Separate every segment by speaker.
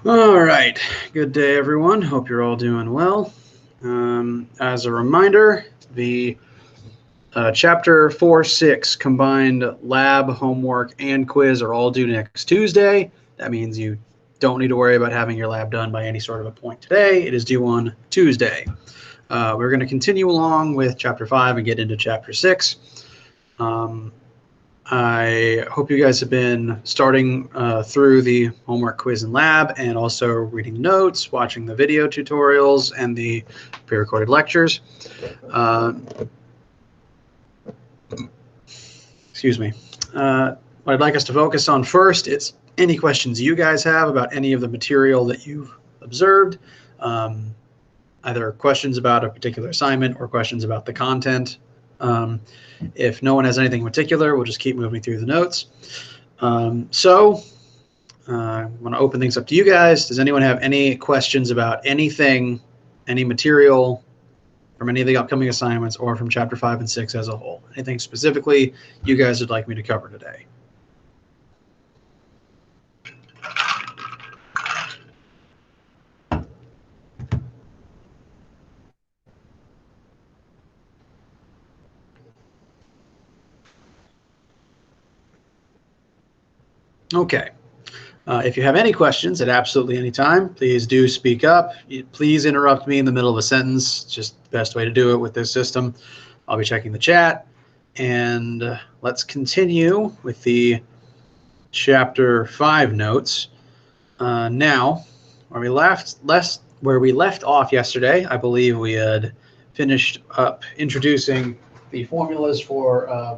Speaker 1: All right. Good day, everyone. Hope you're all doing well. As a reminder, the Chapter 4-6 combined lab, homework, and quiz are all due next Tuesday. That means you don't need to worry about having your lab done by any sort of a point today. It is due on Tuesday. We're going to continue along with Chapter 5 and get into Chapter 6. I hope you guys have been starting through the homework, quiz, and lab, and also reading notes, watching the video tutorials, and the pre-recorded lectures. Excuse me. What I'd like us to focus on first is any questions you guys have about any of the material that you've observed, either questions about a particular assignment or questions about the content. If no one has anything in particular, we'll just keep moving through the notes. I'm going to open things up to you guys. Does anyone have any questions about anything, any material from any of the upcoming assignments or from Chapter 5 and 6 as a whole? Anything specifically you guys would like me to cover today? Okay. If you have any questions at absolutely any time, please do speak up. Please interrupt me in the middle of a sentence. It's just the best way to do it with this system. I'll be checking the chat. And let's continue with the Chapter 5 notes. Now, where we left off yesterday, I believe we had finished up introducing the formulas for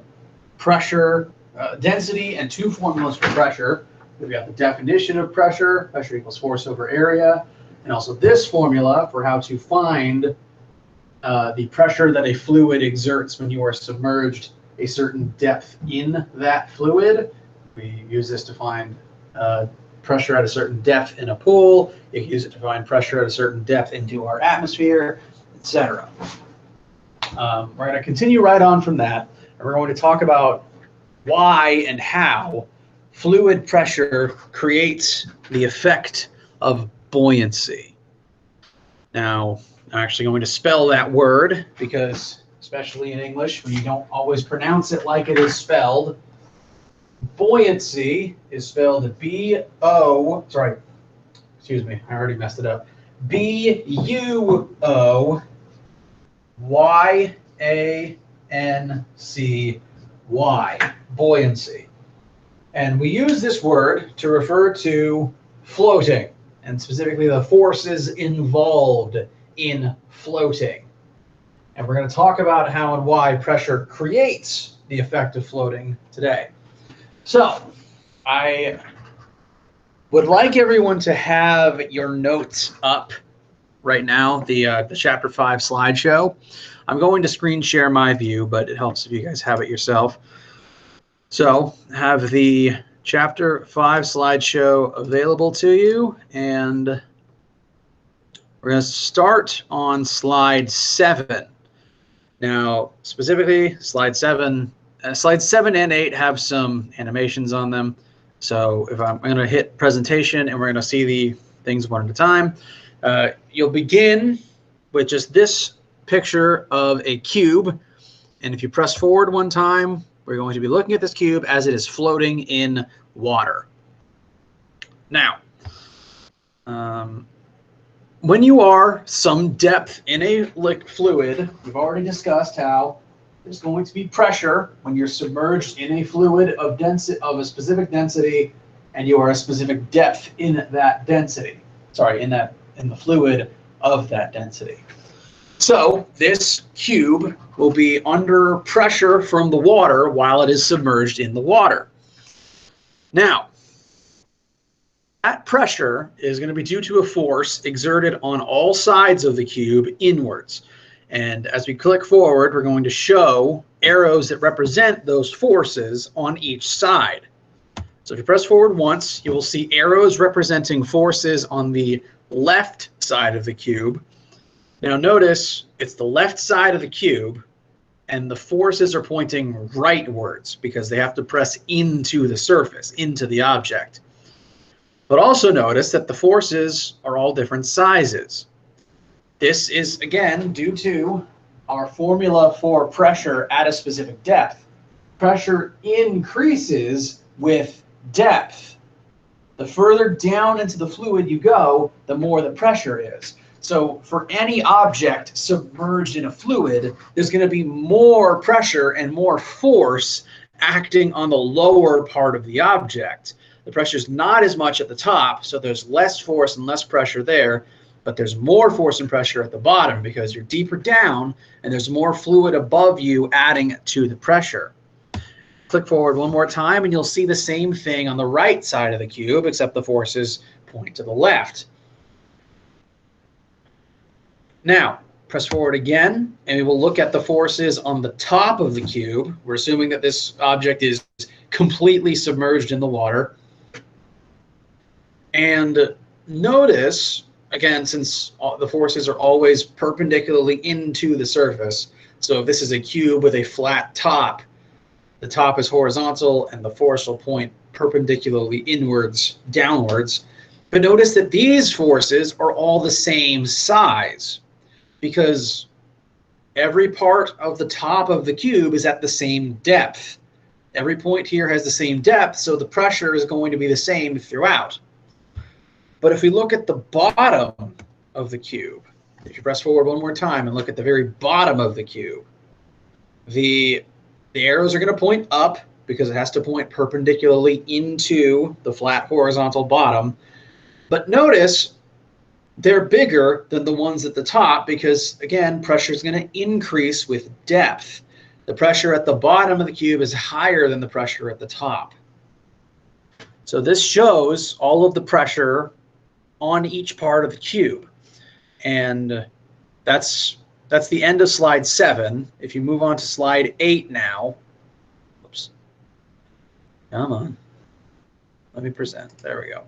Speaker 1: pressure, density, and two formulas for pressure. We've got the definition of pressure, pressure equals force over area, and also this formula for how to find the pressure that a fluid exerts when you are submerged a certain depth in that fluid. We use this to find pressure at a certain depth in a pool. You can use it to find pressure at a certain depth into our atmosphere, etc. We're going to continue right on from that, and we're going to talk about why and how fluid pressure creates the effect of buoyancy. Now, I'm actually going to spell that word because, especially in English, when you don't always pronounce it like it is spelled, buoyancy is spelled B-O, sorry, excuse me, I already messed it up. B-U-O-Y-A-N-C-Y, buoyancy. And we use this word to refer to floating, and specifically the forces involved in floating. And we're going to talk about how and why pressure creates the effect of floating today. So, I would like everyone to have your notes up right now, the Chapter 5 slideshow. I'm going to screen share my view, but it helps if you guys have it yourself. So, have the Chapter 5 slideshow available to you, and we're going to start on slide 7. Now, specifically, slide 7 and 8 have some animations on them. So if I'm going to hit presentation and we're going to see the things one at a time, you'll begin with just this picture of a cube. And if you press forward one time, we're going to be looking at this cube as it is floating in water. Now, when you are some depth in a fluid, we've already discussed how there's going to be pressure when you're submerged in a fluid of a specific density, and you are a specific depth in that density. Sorry, in the fluid of that density. So this cube will be under pressure from the water while it is submerged in the water. Now, that pressure is going to be due to a force exerted on all sides of the cube inwards. And as we click forward, we're going to show arrows that represent those forces on each side. So if you press forward once, you will see arrows representing forces on the left side of the cube. Now notice it's the left side of the cube, and the forces are pointing rightwards because they have to press into the surface, into the object. But also notice that the forces are all different sizes. This is, again, due to our formula for pressure at a specific depth. Pressure increases with depth. The further down into the fluid you go, the more the pressure is. So for any object submerged in a fluid, there's going to be more pressure and more force acting on the lower part of the object. The pressure is not as much at the top, so there's less force and less pressure there, but there's more force and pressure at the bottom because you're deeper down and there's more fluid above you adding to the pressure. Click forward one more time and you'll see the same thing on the right side of the cube, except the forces point to the left. Now, press forward again, and we will look at the forces on the top of the cube. We're assuming that this object is completely submerged in the water. And notice, again, since the forces are always perpendicularly into the surface, so if this is a cube with a flat top, the top is horizontal and the force will point perpendicularly inwards, downwards. But notice that these forces are all the same size because every part of the top of the cube is at the same depth. Every point here has the same depth, so the pressure is going to be the same throughout. But if we look at the bottom of the cube, if you press forward one more time and look at the very bottom of the cube, the arrows are going to point up because it has to point perpendicularly into the flat horizontal bottom. But notice they're bigger than the ones at the top because, again, pressure is going to increase with depth. The pressure at the bottom of the cube is higher than the pressure at the top. So this shows all of the pressure on each part of the cube. And that's the end of slide 7. If you move on to slide 8 now, oops, come on, let me present, there we go.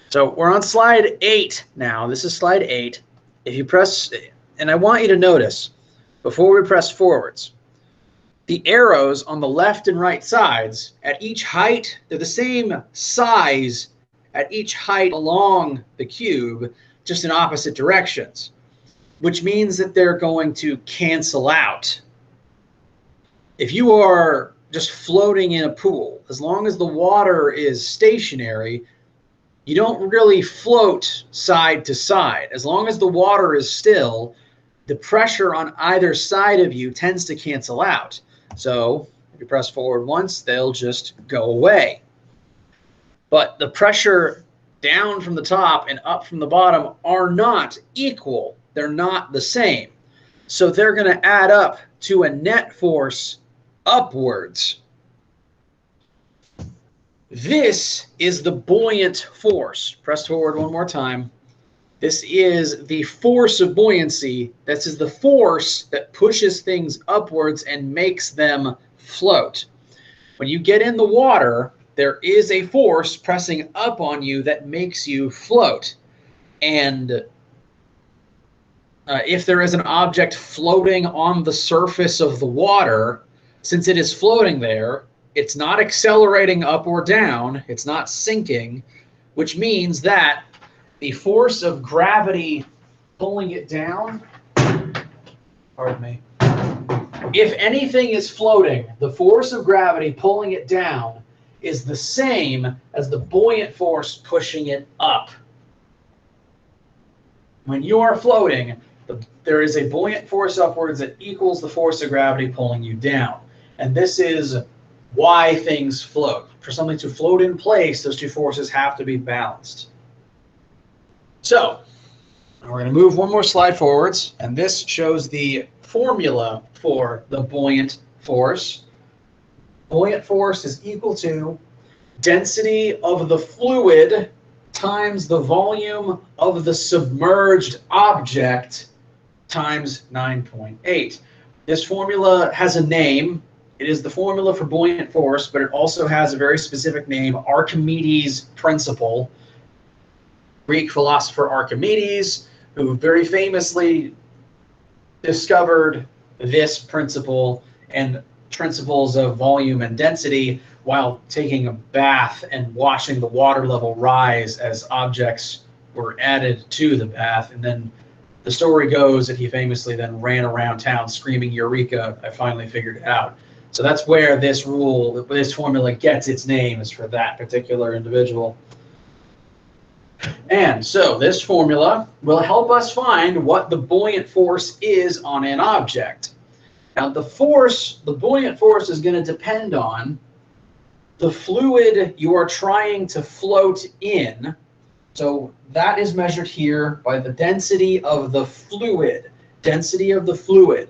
Speaker 1: So we're on slide 8 now. This is slide 8. If you press, and I want you to notice, before we press forwards, the arrows on the left and right sides, at each height, they're the same size at each height along the cube, just in opposite directions, which means that they're going to cancel out. If you are just floating in a pool, as long as the water is stationary, you don't really float side to side. As long as the water is still, the pressure on either side of you tends to cancel out. So if you press forward once, they'll just go away. But the pressure down from the top and up from the bottom are not equal. They're not the same. So they're going to add up to a net force upwards. This is the buoyant force. Press forward one more time. This is the force of buoyancy. This is the force that pushes things upwards and makes them float. When you get in the water, there is a force pressing up on you that makes you float. And if there is an object floating on the surface of the water, since it is floating there, it's not accelerating up or down, it's not sinking, which means that the force of gravity pulling it down, pardon me, if anything is floating, the force of gravity pulling it down is the same as the buoyant force pushing it up. When you are floating, there is a buoyant force upwards that equals the force of gravity pulling you down. And this is why things float. For something to float in place, those two forces have to be balanced. So we're going to move one more slide forwards, and this shows the formula for the buoyant force. Buoyant force is equal to density of the fluid times the volume of the submerged object times 9.8. This formula has a name. It is the formula for buoyant force, but it also has a very specific name, Archimedes' principle. Greek philosopher Archimedes, who very famously discovered this principle and principles of volume and density, while taking a bath and watching the water level rise as objects were added to the bath. And then the story goes that he famously then ran around town screaming, "Eureka, I finally figured it out." So that's where this rule, this formula gets its name, is for that particular individual. And so this formula will help us find what the buoyant force is on an object. Now the buoyant force is going to depend on the fluid you are trying to float in. So that is measured here by the density of the fluid. Density of the fluid.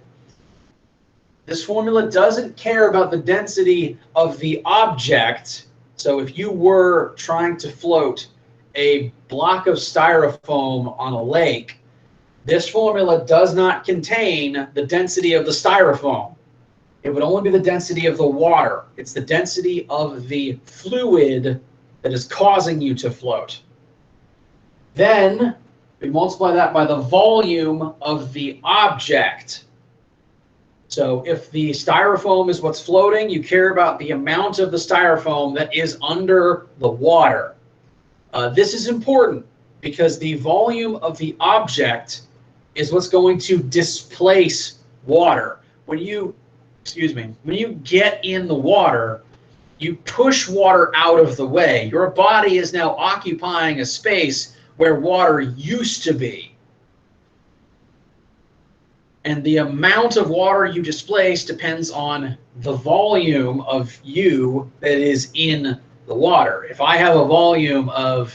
Speaker 1: This formula doesn't care about the density of the object. So if you were trying to float a block of styrofoam on a lake, this formula does not contain the density of the styrofoam. It would only be the density of the water. It's the density of the fluid that is causing you to float. Then we multiply that by the volume of the object. So if the styrofoam is what's floating, you care about the amount of the styrofoam that is under the water. This is important because the volume of the object is what's going to displace water. When you get in the water, you push water out of the way. Your body is now occupying a space where water used to be. And the amount of water you displace depends on the volume of you that is in the water. If I have a volume of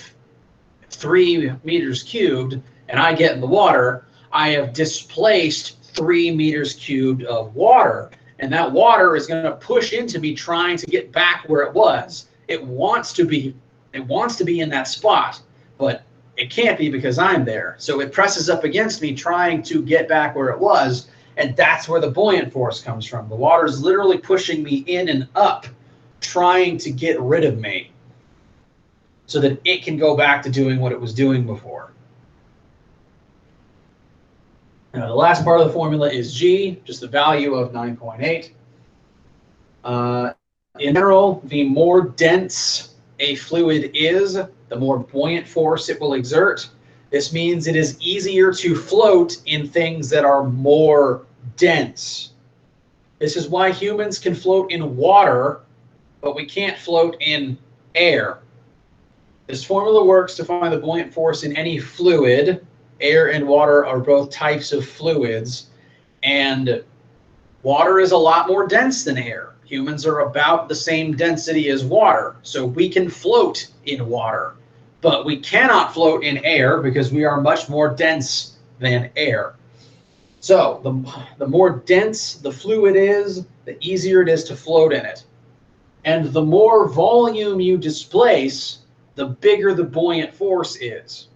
Speaker 1: 3 meters cubed and I get in the water, I have displaced 3 meters cubed of water. And that water is going to push into me trying to get back where it was. It wants to be in that spot, but it can't be because I'm there. So it presses up against me trying to get back where it was, and that's where the buoyant force comes from. The water is literally pushing me in and up, trying to get rid of me so that it can go back to doing what it was doing before. Now, the last part of the formula is G, just the value of 9.8. In general, the more dense a fluid is, the more buoyant force it will exert. This means it is easier to float in things that are more dense. This is why humans can float in water, but we can't float in air. This formula works to find the buoyant force in any fluid. Air and water are both types of fluids, and water is a lot more dense than air. Humans are about the same density as water, so we can float in water, but we cannot float in air because we are much more dense than air. So the more dense the fluid is, the easier it is to float in it. And the more volume you displace, the bigger the buoyant force is.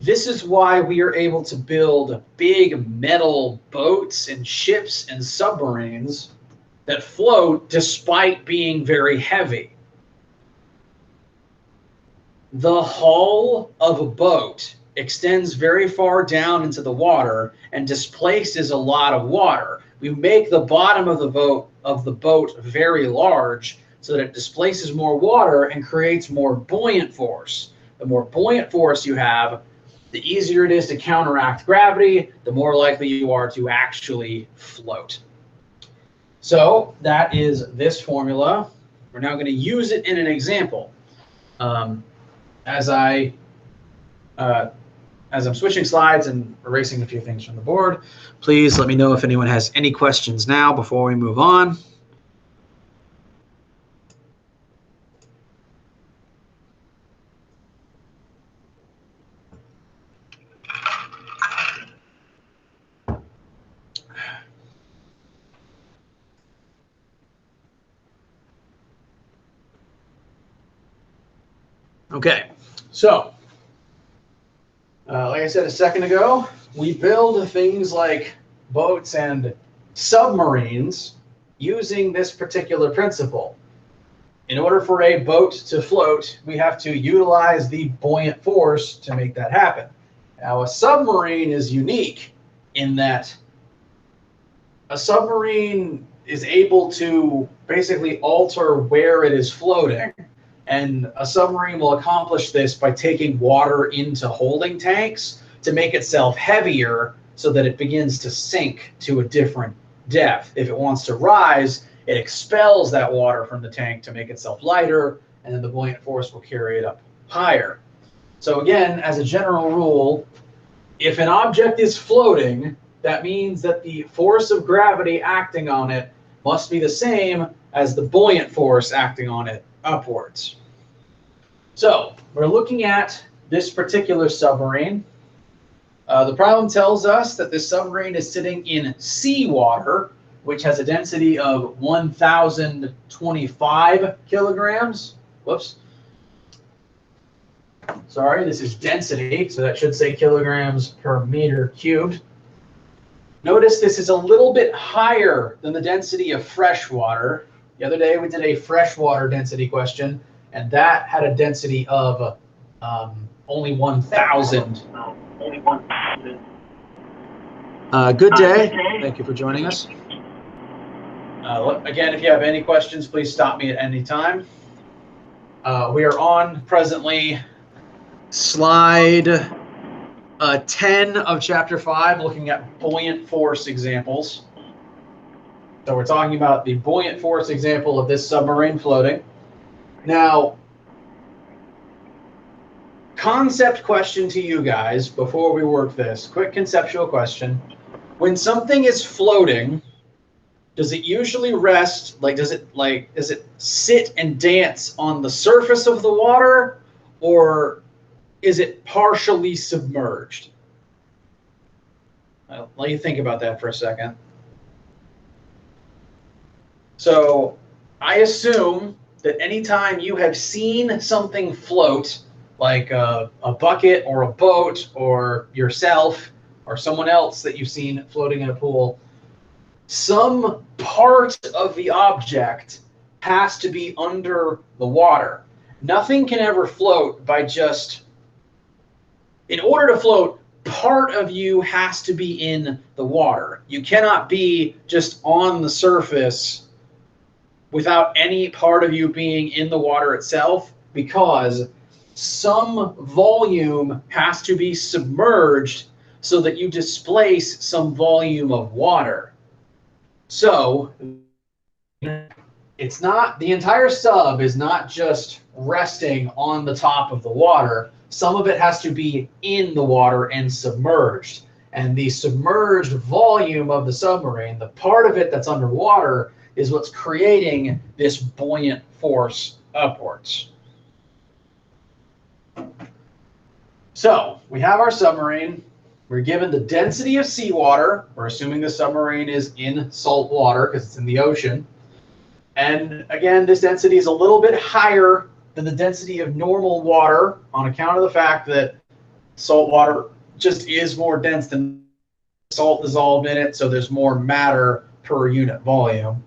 Speaker 1: This is why we are able to build big metal boats and ships and submarines that float despite being very heavy. The hull of a boat extends very far down into the water and displaces a lot of water. We make the bottom of the boat very large so that it displaces more water and creates more buoyant force. The more buoyant force you have, the easier it is to counteract gravity, the more likely you are to actually float. So that is this formula. We're now going to use it in an example. As I'm switching slides and erasing a few things from the board, please let me know if anyone has any questions now before we move on. Okay, so like I said a second ago, we build things like boats and submarines using this particular principle. In order for a boat to float, we have to utilize the buoyant force to make that happen. Now, a submarine is unique in that a submarine is able to basically alter where it is floating. And a submarine will accomplish this by taking water into holding tanks to make itself heavier so that it begins to sink to a different depth. If it wants to rise, it expels that water from the tank to make itself lighter, and then the buoyant force will carry it up higher. So again, as a general rule, if an object is floating, that means that the force of gravity acting on it must be the same as the buoyant force acting on it upwards. So we're looking at this particular submarine. The problem tells us that this submarine is sitting in seawater, which has a density of 1,025 kilograms. Whoops. Sorry, this is density, so that should say kilograms per meter cubed. Notice this is a little bit higher than the density of fresh water. The other day we did a freshwater density question, and that had a density of only 1,000. Good day. Thank you for joining us. Again, if you have any questions, please stop me at any time. We are on presently slide 10 of chapter 5, looking at buoyant force examples. So we're talking about the buoyant force example of this submarine floating. Now, concept question to you guys before we work this. Quick conceptual question. When something is floating, does it usually rest, does it sit and dance on the surface of the water, or is it partially submerged? I'll let you think about that for a second. So I assume that anytime you have seen something float, like a bucket or a boat or yourself or someone else that you've seen floating in a pool, some part of the object has to be under the water. Nothing can ever float by just, in order to float, part of you has to be in the water. You cannot be just on the surface without any part of you being in the water itself, because some volume has to be submerged so that you displace some volume of water. So it's not, the entire sub is not just resting on the top of the water. Some of it has to be in the water and submerged. And the submerged volume of the submarine, the part of it that's underwater, is what's creating this buoyant force upwards. So we have our submarine. We're given the density of seawater. We're assuming the submarine is in salt water because it's in the ocean. And again, this density is a little bit higher than the density of normal water on account of the fact that salt water just is more dense than salt dissolved in it, so there's more matter per unit volume.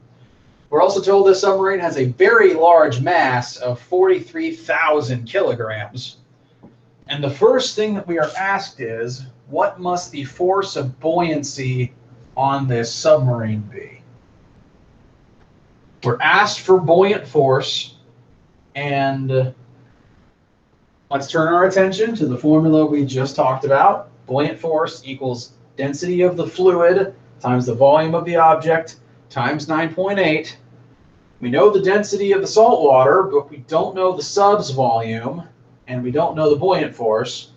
Speaker 1: We're also told this submarine has a very large mass of 43,000 kilograms. And the first thing that we are asked is, what must the force of buoyancy on this submarine be? We're asked for buoyant force, and let's turn our attention to the formula we just talked about. Buoyant force equals density of the fluid times the volume of the object times 9.8. We know the density of the salt water, but we don't know the sub's volume, and we don't know the buoyant force.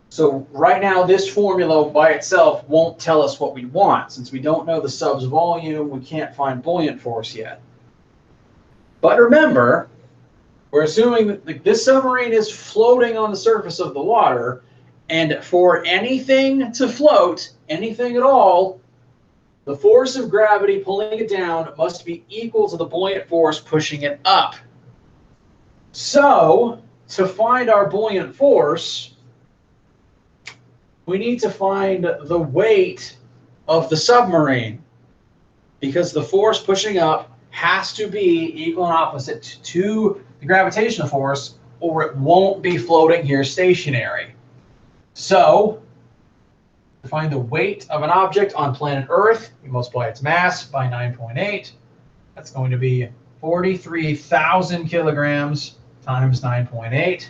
Speaker 1: So right now, this formula by itself won't tell us what we want. Since we don't know the sub's volume, we can't find buoyant force yet. But remember, we're assuming that this submarine is floating on the surface of the water, and for anything to float, anything at all, the force of gravity pulling it down must be equal to the buoyant force pushing it up. So, to find our buoyant force, we need to find the weight of the submarine, because the force pushing up has to be equal and opposite to the gravitational force, or it won't be floating here stationary. So, to find the weight of an object on planet Earth, we multiply its mass by 9.8. That's going to be 43,000 kilograms times 9.8.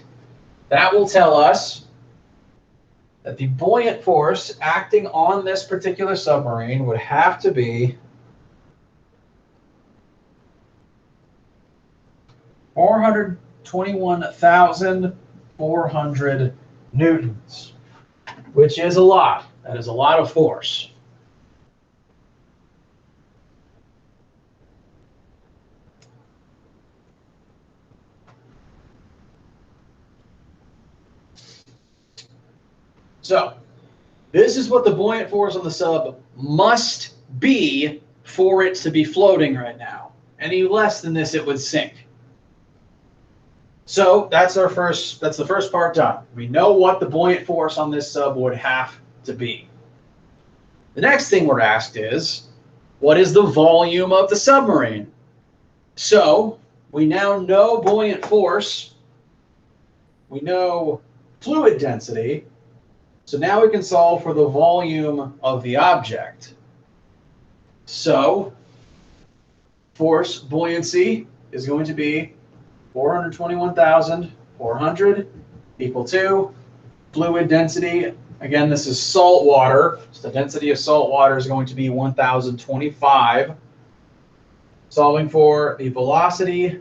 Speaker 1: That will tell us that the buoyant force acting on this particular submarine would have to be 421,400 newtons, which is a lot. That is a lot of force. So this is what the buoyant force on the sub must be for it to be floating right now. Any less than this, it would sink. So that's the first part done. We know what the buoyant force on this sub would have to be. The next thing we're asked is, what is the volume of the submarine? So we now know buoyant force. We know fluid density. So now we can solve for the volume of the object. So force buoyancy is going to be 421,400 equal to fluid density. Again, this is salt water. So the density of salt water is going to be 1,025. Solving for the velocity,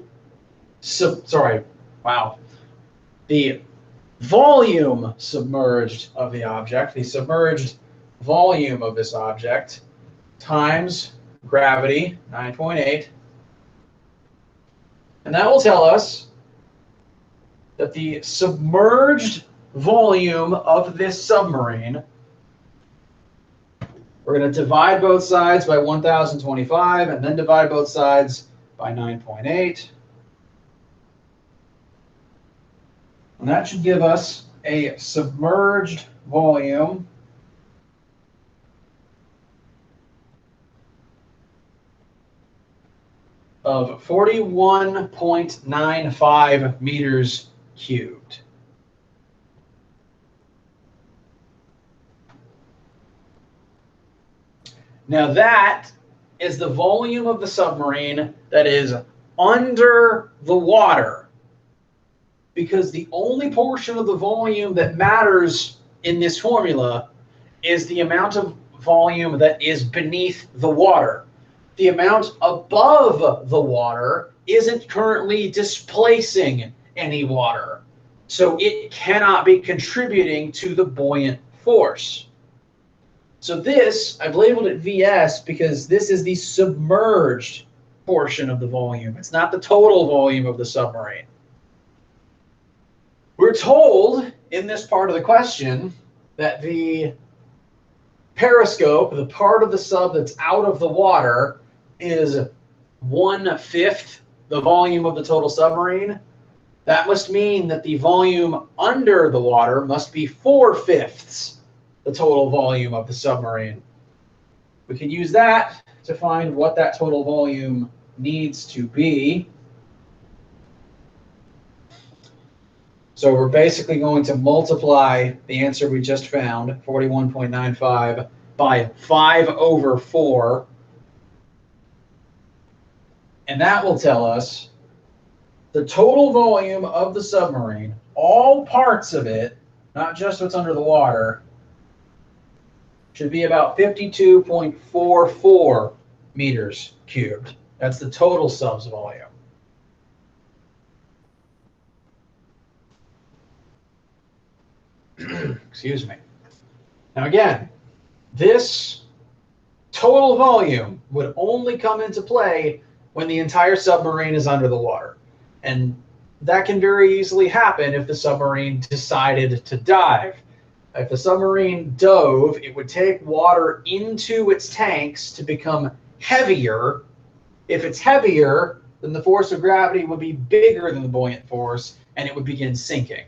Speaker 1: the volume submerged of the object, the submerged volume of this object, times gravity, 9.8. And that will tell us that the submerged volume of this submarine, we're going to divide both sides by 1,025 and then divide both sides by 9.8. And that should give us a submerged volume of 41.95 meters cubed. Now that is the volume of the submarine that is under the water, because the only portion of the volume that matters in this formula is the amount of volume that is beneath the water. The amount above the water isn't currently displacing any water, so it cannot be contributing to the buoyant force. So this, I've labeled it VS because this is the submerged portion of the volume. It's not the total volume of the submarine. We're told in this part of the question that the periscope, the part of the sub that's out of the water, is 1/5 the volume of the total submarine. That must mean that the volume under the water must be 4/5 the total volume of the submarine. We can use that to find what that total volume needs to be. So we're basically going to multiply the answer we just found, 41.95, by 5/4. And that will tell us the total volume of the submarine, all parts of it, not just what's under the water, should be about 52.44 meters cubed. That's the total sub's volume. Excuse me. Now again, this total volume would only come into play when the entire submarine is under the water. And that can very easily happen if the submarine decided to dive. If the submarine dove, it would take water into its tanks to become heavier. If it's heavier, then the force of gravity would be bigger than the buoyant force, and it would begin sinking.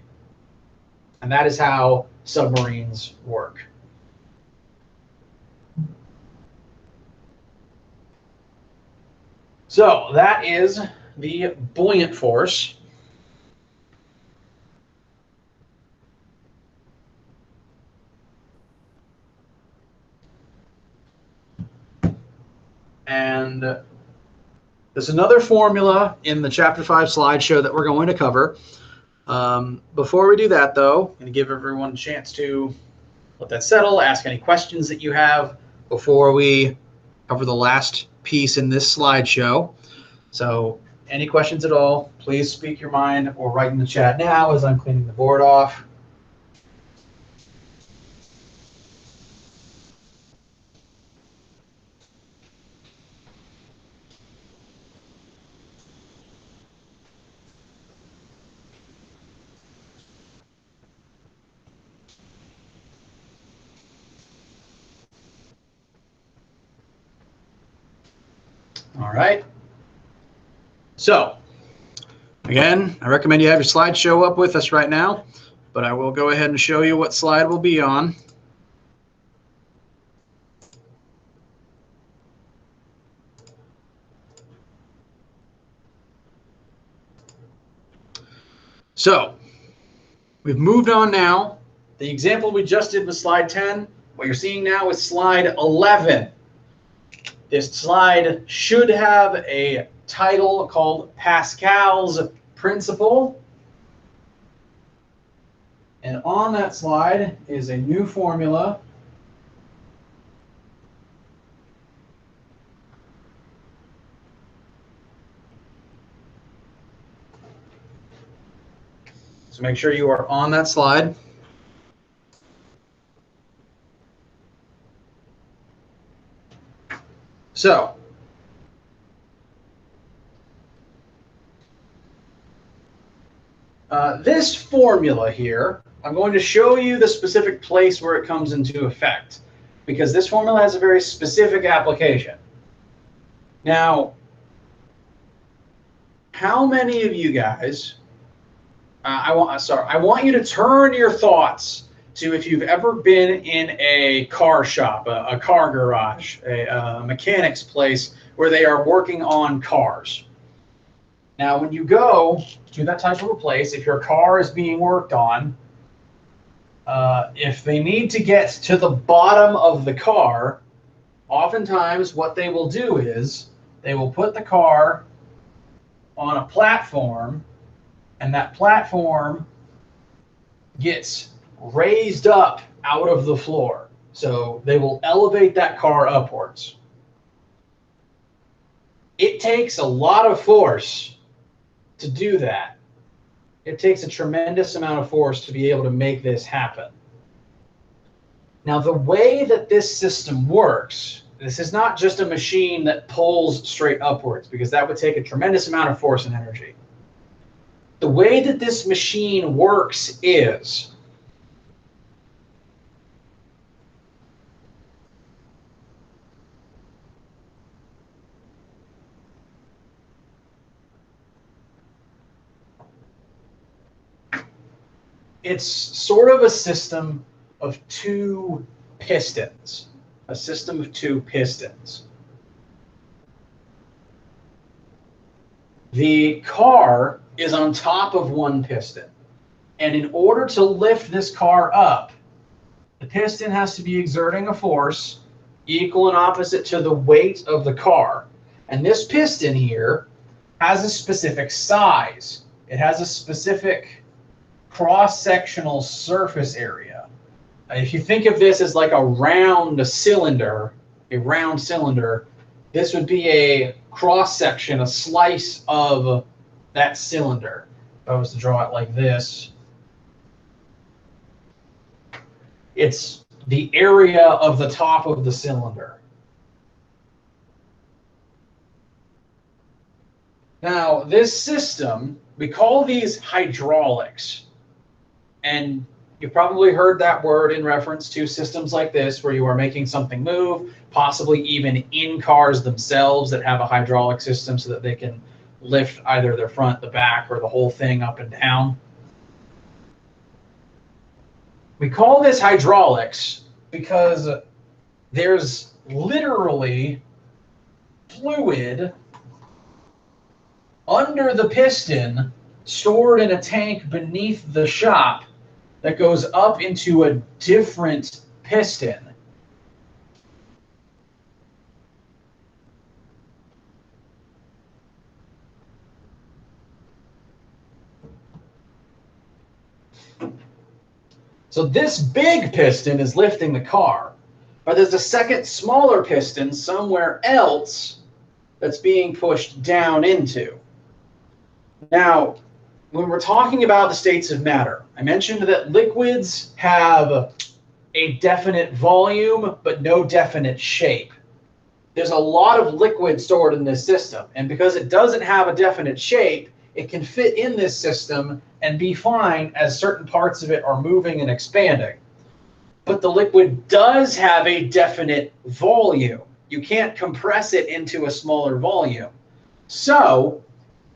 Speaker 1: And that is how submarines work. So that is the buoyant force. And There's another formula in the Chapter 5 slideshow that we're going to cover. Before we do that, though, I'm going to give everyone a chance to let that settle, ask any questions that you have before we cover the last piece in this slideshow. So any questions at all, please speak your mind or write in the chat now as I'm cleaning the board off. All right. So again, I recommend you have your slideshow up with us right now, but I will go ahead and show you what slide we'll be on. So we've moved on now. The example we just did was slide 10. What you're seeing now is slide 11. This slide should have a title called Pascal's Principle. And on that slide is a new formula. So make sure you are on that slide. So this formula here, I'm going to show you the specific place where it comes into effect, because this formula has a very specific application. Now, how many of you guys, I want you to turn your thoughts to if you've ever been in a car shop, a car garage, a mechanic's place where they are working on cars. Now, when you go to that type of a place, if your car is being worked on, if they need to get to the bottom of the car, oftentimes what they will do is they will put the car on a platform, and that platform gets raised up out of the floor. So they will elevate that car upwards. It takes a lot of force to do that. It takes a tremendous amount of force to be able to make this happen. Now, the way that this system works, this is not just a machine that pulls straight upwards, because that would take a tremendous amount of force and energy. The way that this machine works is it's sort of a system of two pistons. A system of two pistons. The car is on top of one piston. And in order to lift this car up, the piston has to be exerting a force equal and opposite to the weight of the car. And this piston here has a specific size. It has a specific cross-sectional surface area. If you think of this as like a round cylinder, this would be a cross-section, a slice of that cylinder. If I was to draw it like this, it's the area of the top of the cylinder. Now, this system, we call these hydraulics. And you've probably heard that word in reference to systems like this, where you are making something move, possibly even in cars themselves that have a hydraulic system so that they can lift either their front, the back, or the whole thing up and down. We call this hydraulics because there's literally fluid under the piston stored in a tank beneath the shop that goes up into a different piston. So this big piston is lifting the car, but there's a second smaller piston somewhere else that's being pushed down into. Now, when we're talking about the states of matter, I mentioned that liquids have a definite volume, but no definite shape. There's a lot of liquid stored in this system, and because it doesn't have a definite shape, it can fit in this system and be fine as certain parts of it are moving and expanding. But the liquid does have a definite volume. You can't compress it into a smaller volume. So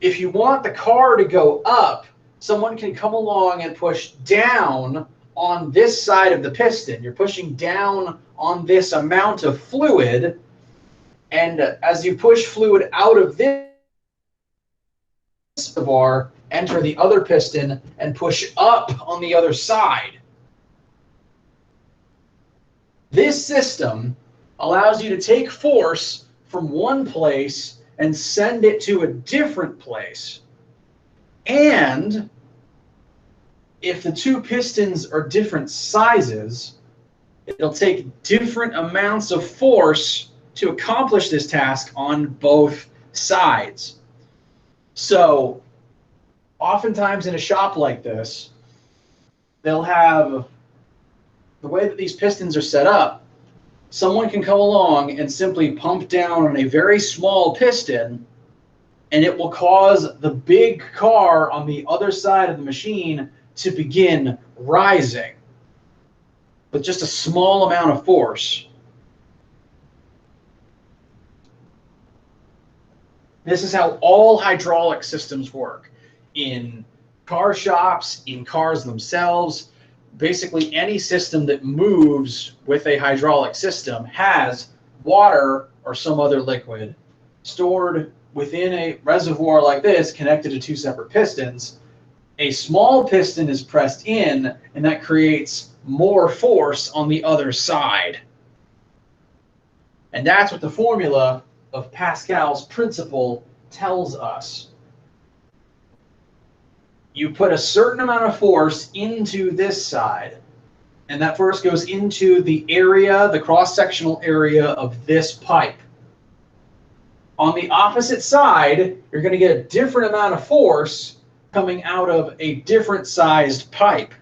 Speaker 1: if you want the car to go up, someone can come along and push down on this side of the piston. You're pushing down on this amount of fluid, and as you push fluid out of this reservoir, enter the other piston and push up on the other side. This system allows you to take force from one place and send it to a different place. And if the two pistons are different sizes, it'll take different amounts of force to accomplish this task on both sides. So oftentimes in a shop like this, they'll have, the way that these pistons are set up, someone can come along and simply pump down on a very small piston, and it will cause the big car on the other side of the machine to begin rising with just a small amount of force. This is how all hydraulic systems work. In car shops, in cars themselves, basically any system that moves with a hydraulic system has water or some other liquid stored within a reservoir like this, connected to two separate pistons. A small piston is pressed in, and that creates more force on the other side. And that's what the formula of Pascal's principle tells us. You put a certain amount of force into this side, and that force goes into the area, the cross-sectional area of this pipe. On the opposite side, you're going to get a different amount of force coming out of a different sized pipe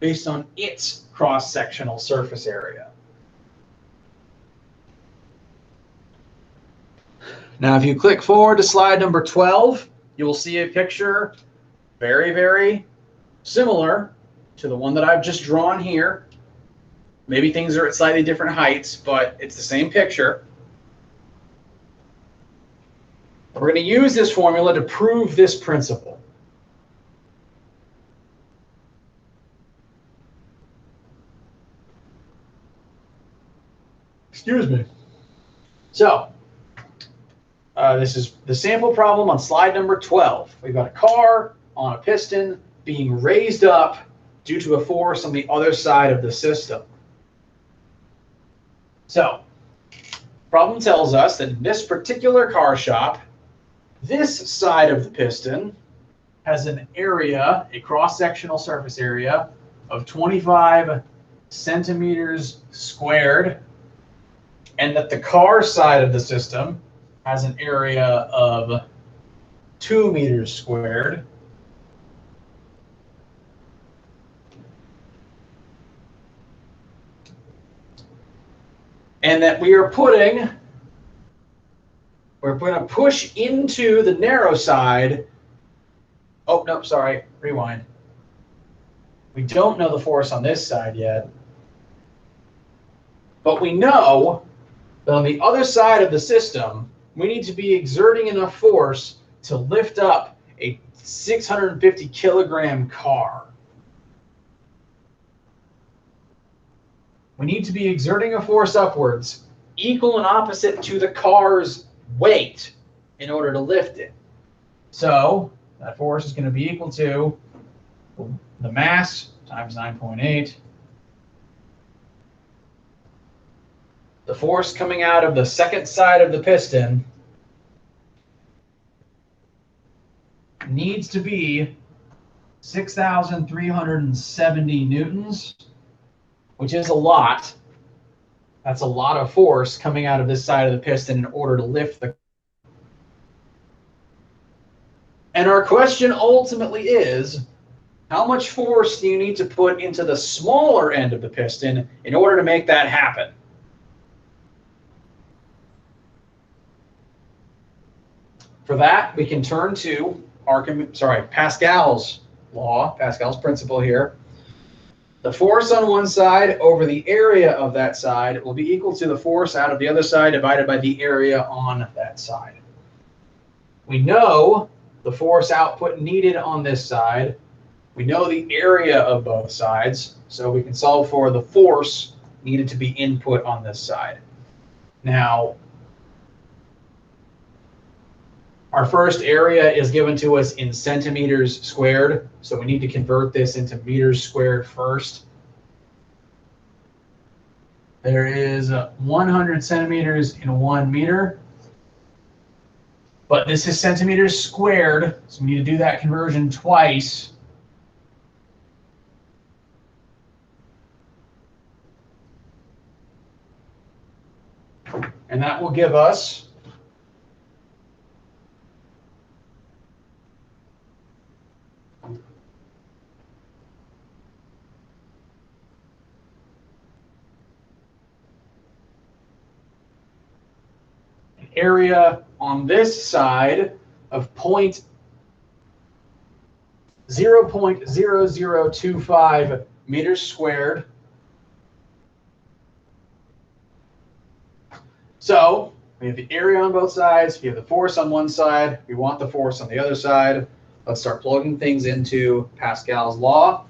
Speaker 1: based on its cross-sectional surface area. Now, if you click forward to slide number 12, you will see a picture very, very similar to the one that I've just drawn here. Maybe things are at slightly different heights, but it's the same picture. We're going to use this formula to prove this principle. Excuse me. So, this is the sample problem on slide number 12. We've got a car on a piston being raised up due to a force on the other side of the system. So, problem tells us that in this particular car shop, this side of the piston has an area, a cross-sectional surface area of 25 centimeters squared, and that the car side of the system has an area of 2 meters squared. And that we're going to push into the narrow side. Oh, no, sorry, rewind. We don't know the force on this side yet. But we know that on the other side of the system, we need to be exerting enough force to lift up a 650 kilogram car. We need to be exerting a force upwards equal and opposite to the car's weight in order to lift it. So that force is going to be equal to the mass times 9.8. The force coming out of the second side of the piston needs to be 6,370 newtons, which is a lot. That's a lot of force coming out of this side of the piston in order to lift the. And our question ultimately is, how much force do you need to put into the smaller end of the piston in order to make that happen? For that, we can turn to Pascal's law, Pascal's principle here. The force on one side over the area of that side will be equal to the force out of the other side divided by the area on that side. We know the force output needed on this side. We know the area of both sides, so we can solve for the force needed to be input on this side. Now, our first area is given to us in centimeters squared, so we need to convert this into meters squared first. There is 100 centimeters in 1 meter, but this is centimeters squared, so we need to do that conversion twice. And that will give us area on this side of 0.0025 meters squared. So we have the area on both sides, we have the force on one side, we want the force on the other side. Let's start plugging things into Pascal's law.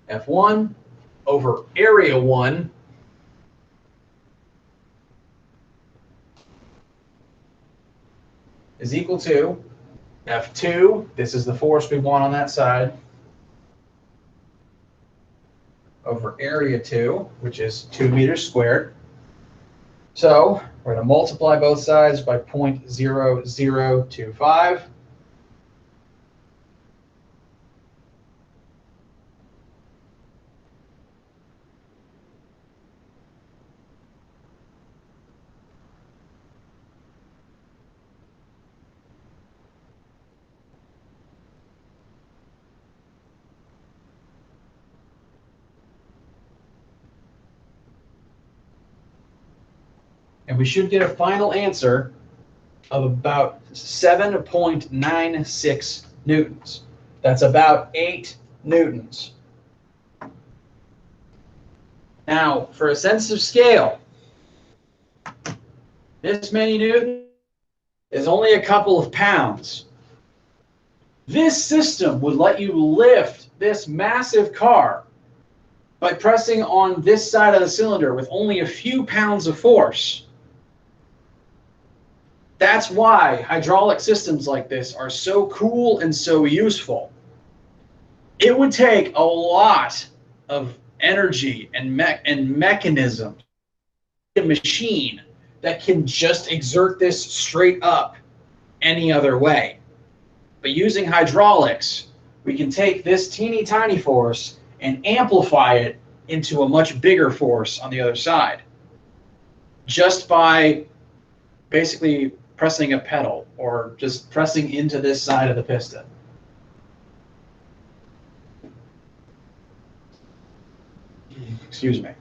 Speaker 1: F1 over area 1 is equal to F2, this is the force we want on that side, over area 2, which is 2 meters squared. So we're going to multiply both sides by 0.0025. And we should get a final answer of about 7.96 newtons. That's about 8 newtons. Now, for a sense of scale, this many newtons is only a couple of pounds. This system would let you lift this massive car by pressing on this side of the cylinder with only a few pounds of force. That's why hydraulic systems like this are so cool and so useful. It would take a lot of energy and mechanism, a machine that can just exert this straight up any other way. But using hydraulics, we can take this teeny tiny force and amplify it into a much bigger force on the other side, just by basically pressing a pedal or just pressing into this side of the piston. Excuse me.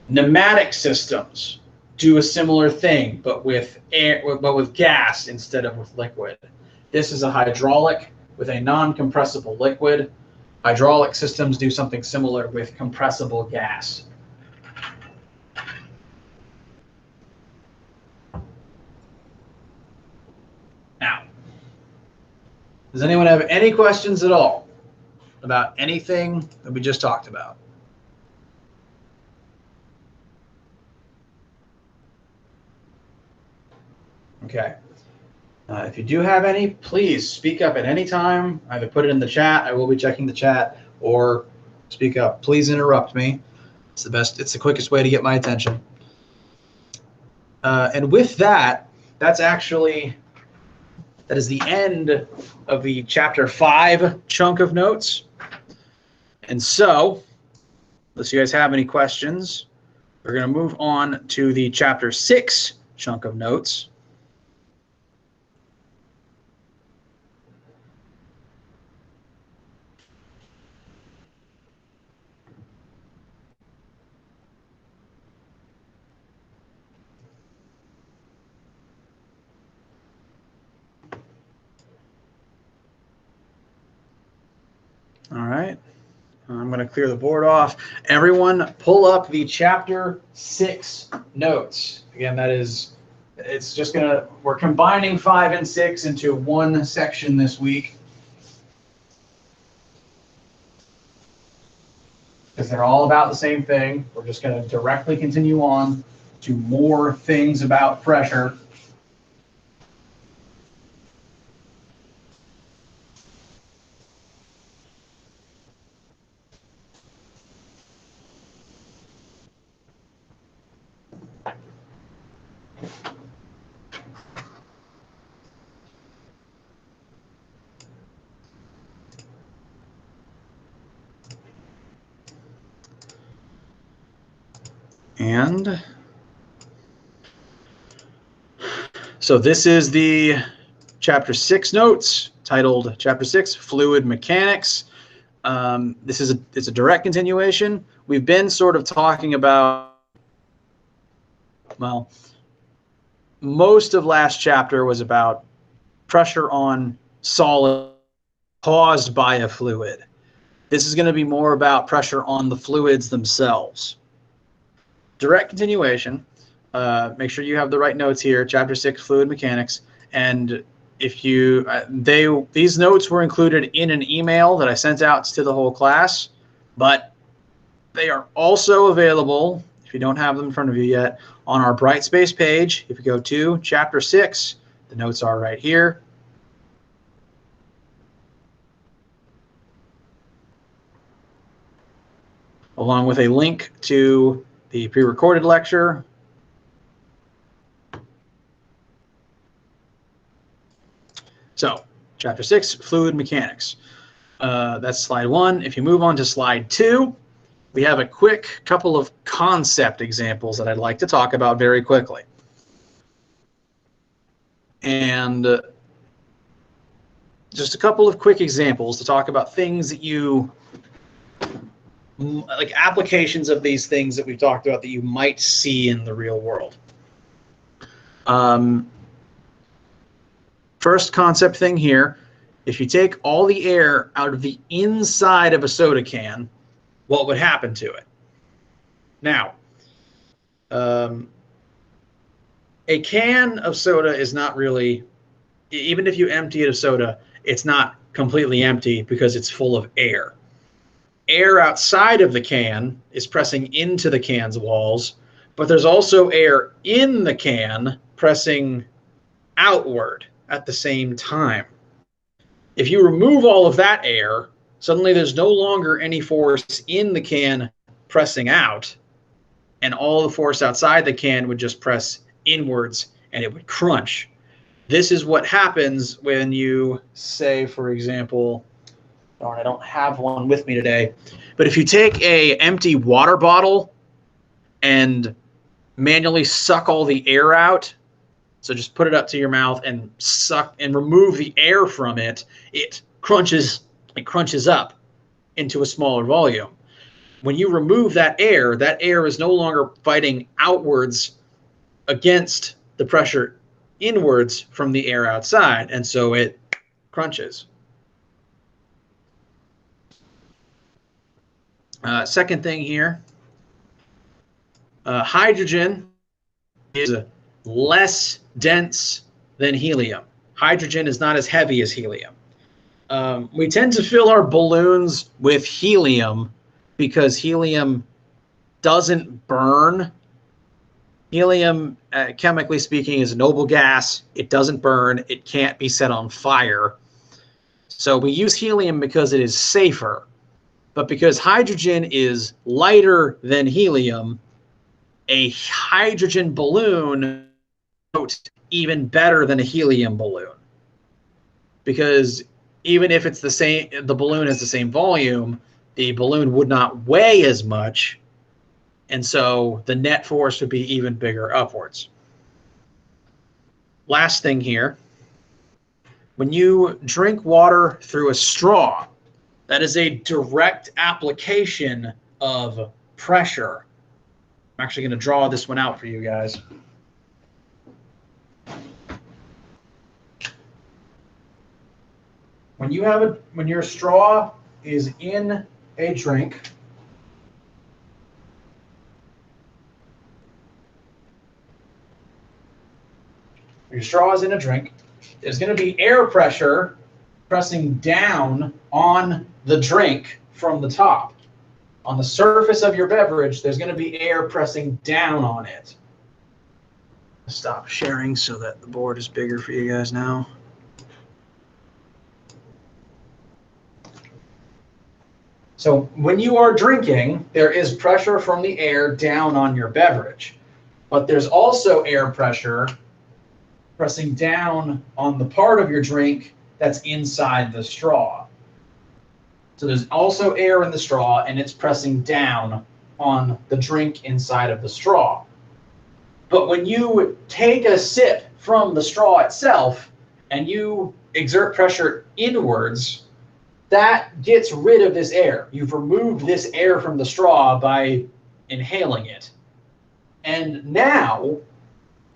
Speaker 1: Pneumatic systems do a similar thing, but with air, but with gas instead of with liquid. This is a hydraulic with a non-compressible liquid. Hydraulic systems do something similar with compressible gas. Now, does anyone have any questions at all about anything that we just talked about? Okay. If you do have any, please speak up at any time. Either put it in the chat, I will be checking the chat, or speak up. Please interrupt me. It's the best, it's the quickest way to get my attention. And with that, that's that is the end of the chapter 5 chunk of notes. And so, unless you guys have any questions, we're going to move on to the chapter 6 chunk of notes. All right. I'm going to clear the board off. Everyone pull up the chapter 6 notes. Again, it's just we're combining 5 and 6 into one section this week, because they're all about the same thing. We're just going to directly continue on to more things about pressure. And so this is the chapter 6 notes, titled Chapter 6, Fluid Mechanics. It's a direct continuation. We've been sort of talking about, well, most of last chapter was about pressure on solid caused by a fluid. This is going to be more about pressure on the fluids themselves. Direct continuation. Make sure you have the right notes here. Chapter 6, Fluid Mechanics. And if you, these notes were included in an email that I sent out to the whole class, but they are also available, if you don't have them in front of you yet, on our Brightspace page. If you go to Chapter 6, the notes are right here. Along with a link to the pre-recorded lecture. So, Chapter 6, Fluid Mechanics. That's slide 1. If you move on to slide 2, we have a quick couple of concept examples that I'd like to talk about very quickly. And just a couple of quick examples to talk about things that like applications of these things that we've talked about that you might see in the real world. First concept thing here, if you take all the air out of the inside of a soda can, what would happen to it? Now, a can of soda is not really, even if you empty it of soda, it's not completely empty because it's full of air. Air outside of the can is pressing into the can's walls, but there's also air in the can pressing outward at the same time. If you remove all of that air, suddenly there's no longer any force in the can pressing out, and all the force outside the can would just press inwards and it would crunch. This is what happens when you say, for example, darn, I don't have one with me today, but if you take an empty water bottle and manually suck all the air out, so just put it up to your mouth and suck and remove the air from it, it crunches up into a smaller volume. When you remove that air is no longer fighting outwards against the pressure inwards from the air outside, and so it crunches. Second thing here, hydrogen is less dense than helium. Hydrogen is not as heavy as helium. We tend to fill our balloons with helium because helium doesn't burn. Helium, chemically speaking, is a noble gas. It doesn't burn. It can't be set on fire. So we use helium because it is safer. But because hydrogen is lighter than helium, a hydrogen balloon floats even better than a helium balloon. because even if it's the same, the balloon has the same volume, the balloon would not weigh as much, and so the net force would be even bigger upwards. Last thing here, when you drink water through a straw, that is a direct application of pressure. I'm actually going to draw this one out for you guys. When your straw is in a drink, there's going to be air pressure pressing down on the drink from the top. On the surface of your beverage, there's going to be air pressing down on it. Stop sharing so that the board is bigger for you guys now. So when you are drinking, there is pressure from the air down on your beverage, but there's also air pressure pressing down on the part of your drink that's inside the straw. So there's also air in the straw, and it's pressing down on the drink inside of the straw. But when you take a sip from the straw itself and you exert pressure inwards, that gets rid of this air. You've removed this air from the straw by inhaling it. And now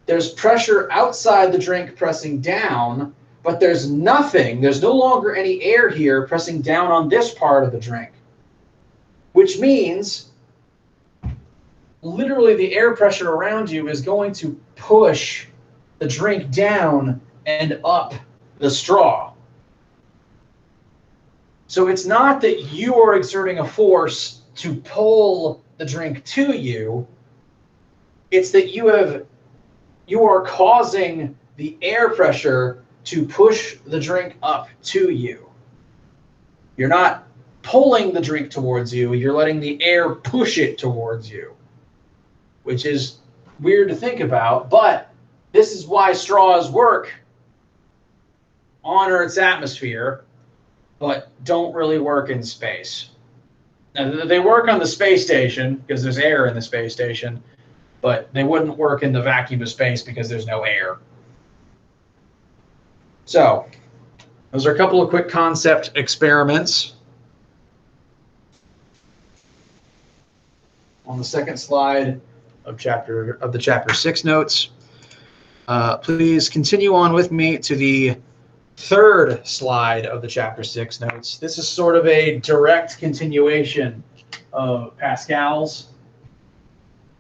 Speaker 1: there's pressure outside the drink pressing down, but there's no longer any air here pressing down on this part of the drink, which means literally the air pressure around you is going to push the drink down and up the straw. So it's not that you are exerting a force to pull the drink to you, it's that you are causing the air pressure to push the drink up to you. You're not pulling the drink towards you, you're letting the air push it towards you, which is weird to think about, but this is why straws work on Earth's atmosphere, but don't really work in space. Now, they work on the space station because there's air in the space station, but they wouldn't work in the vacuum of space because there's no air. So, those are a couple of quick concept experiments. On the second slide of the chapter 6 notes, please continue on with me to the third slide of the chapter 6 notes. This is sort of a direct continuation of Pascal's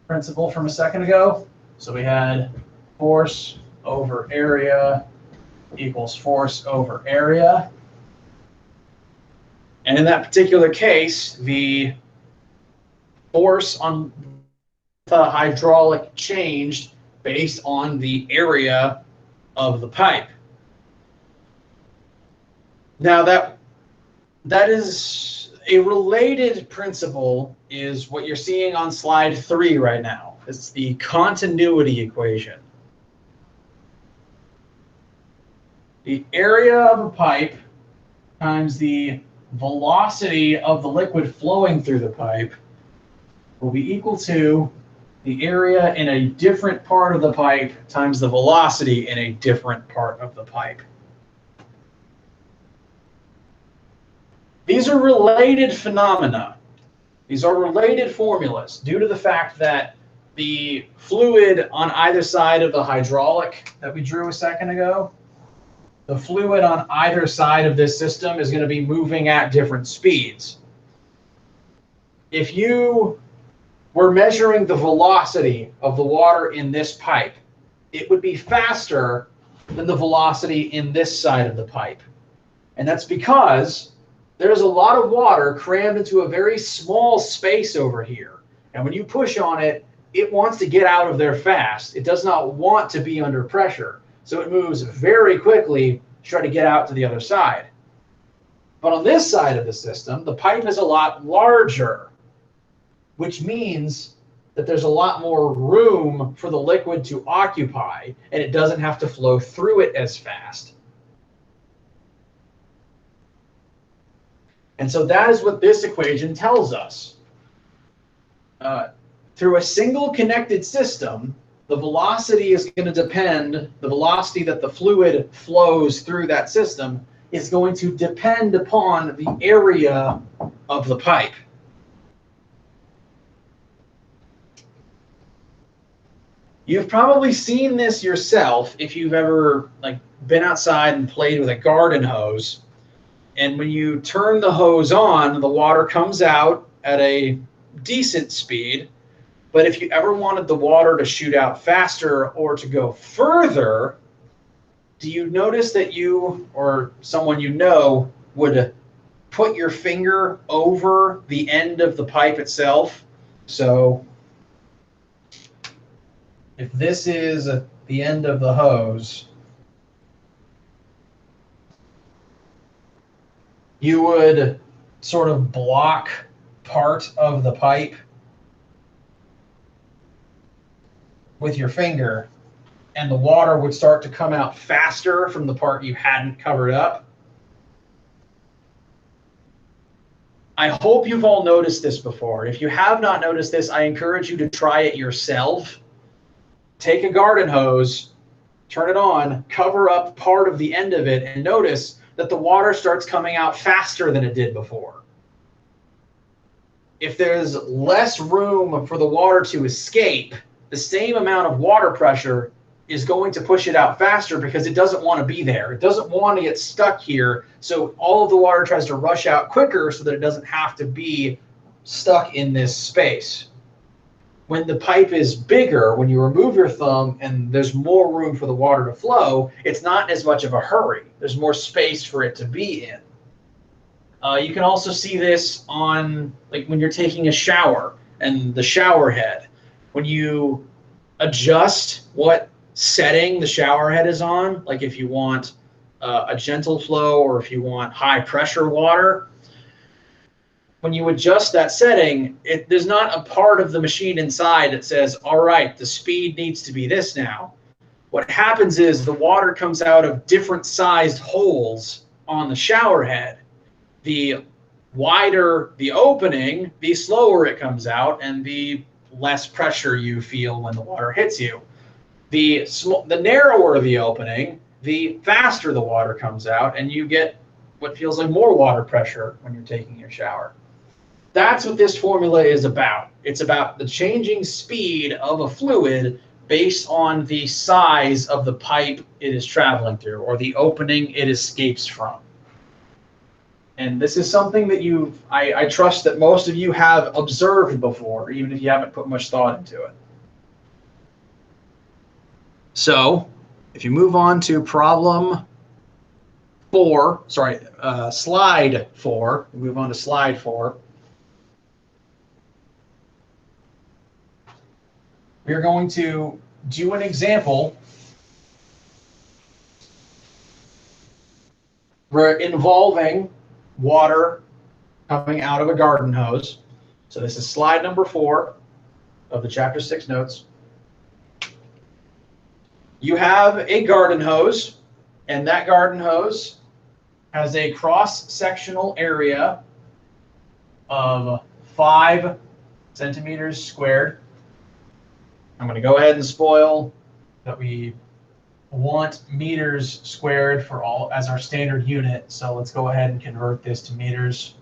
Speaker 1: principle from a second ago. So we had force over area equals force over area. And in that particular case, the force on the hydraulic changed based on the area of the pipe. Now that is a related principle is what you're seeing on slide 3 right now. It's the continuity equation. The area of a pipe times the velocity of the liquid flowing through the pipe will be equal to the area in a different part of the pipe times the velocity in a different part of the pipe. These are related phenomena. These are related formulas due to the fact that the fluid on either side of the hydraulic that we drew a second ago, the fluid on either side of this system is going to be moving at different speeds. If you were measuring the velocity of the water in this pipe, it would be faster than the velocity in this side of the pipe. And that's because there's a lot of water crammed into a very small space over here. And when you push on it, it wants to get out of there fast. It does not want to be under pressure. So it moves very quickly to try to get out to the other side. But on this side of the system, the pipe is a lot larger, which means that there's a lot more room for the liquid to occupy, and it doesn't have to flow through it as fast. And so that is what this equation tells us. Through a single connected system, the velocity is going to depend, the velocity that the fluid flows through that system is going to depend upon the area of the pipe. You've probably seen this yourself if you've ever been outside and played with a garden hose. And when you turn the hose on, the water comes out at a decent speed. But if you ever wanted the water to shoot out faster or to go further, do you notice that you or someone you know would put your finger over the end of the pipe itself? So if this is the end of the hose, you would sort of block part of the pipe with your finger, and the water would start to come out faster from the part you hadn't covered up. I hope you've all noticed this before. If you have not noticed this, I encourage you to try it yourself. Take a garden hose, turn it on, cover up part of the end of it, and notice that the water starts coming out faster than it did before. If there's less room for the water to escape, the same amount of water pressure is going to push it out faster because it doesn't want to be there. It doesn't want to get stuck here. So all of the water tries to rush out quicker so that it doesn't have to be stuck in this space. When the pipe is bigger, when you remove your thumb and there's more room for the water to flow, it's not as much of a hurry. There's more space for it to be in. You can also see this on when you're taking a shower and the shower head. When you adjust what setting the shower head is on, like if you want a gentle flow or if you want high pressure water, when you adjust that setting, there's not a part of the machine inside that says, all right, the speed needs to be this now. What happens is the water comes out of different sized holes on the shower head. The wider the opening, the slower it comes out, and the less pressure you feel when the water hits you. The narrower the opening, the faster the water comes out, and you get what feels like more water pressure when you're taking your shower. That's what this formula is about. It's about the changing speed of a fluid based on the size of the pipe it is traveling through or the opening it escapes from. And this is something that I trust that most of you have observed before, even if you haven't put much thought into it. So if you move on to slide 4, move on to slide 4. We're going to do an example involving water coming out of a garden hose. So this is slide number 4 of the chapter 6 notes. You have a garden hose, and that garden hose has a cross-sectional area of 5 centimeters squared. I'm going to go ahead and spoil that we want meters squared for all as our standard unit. So let's go ahead and convert this to meters.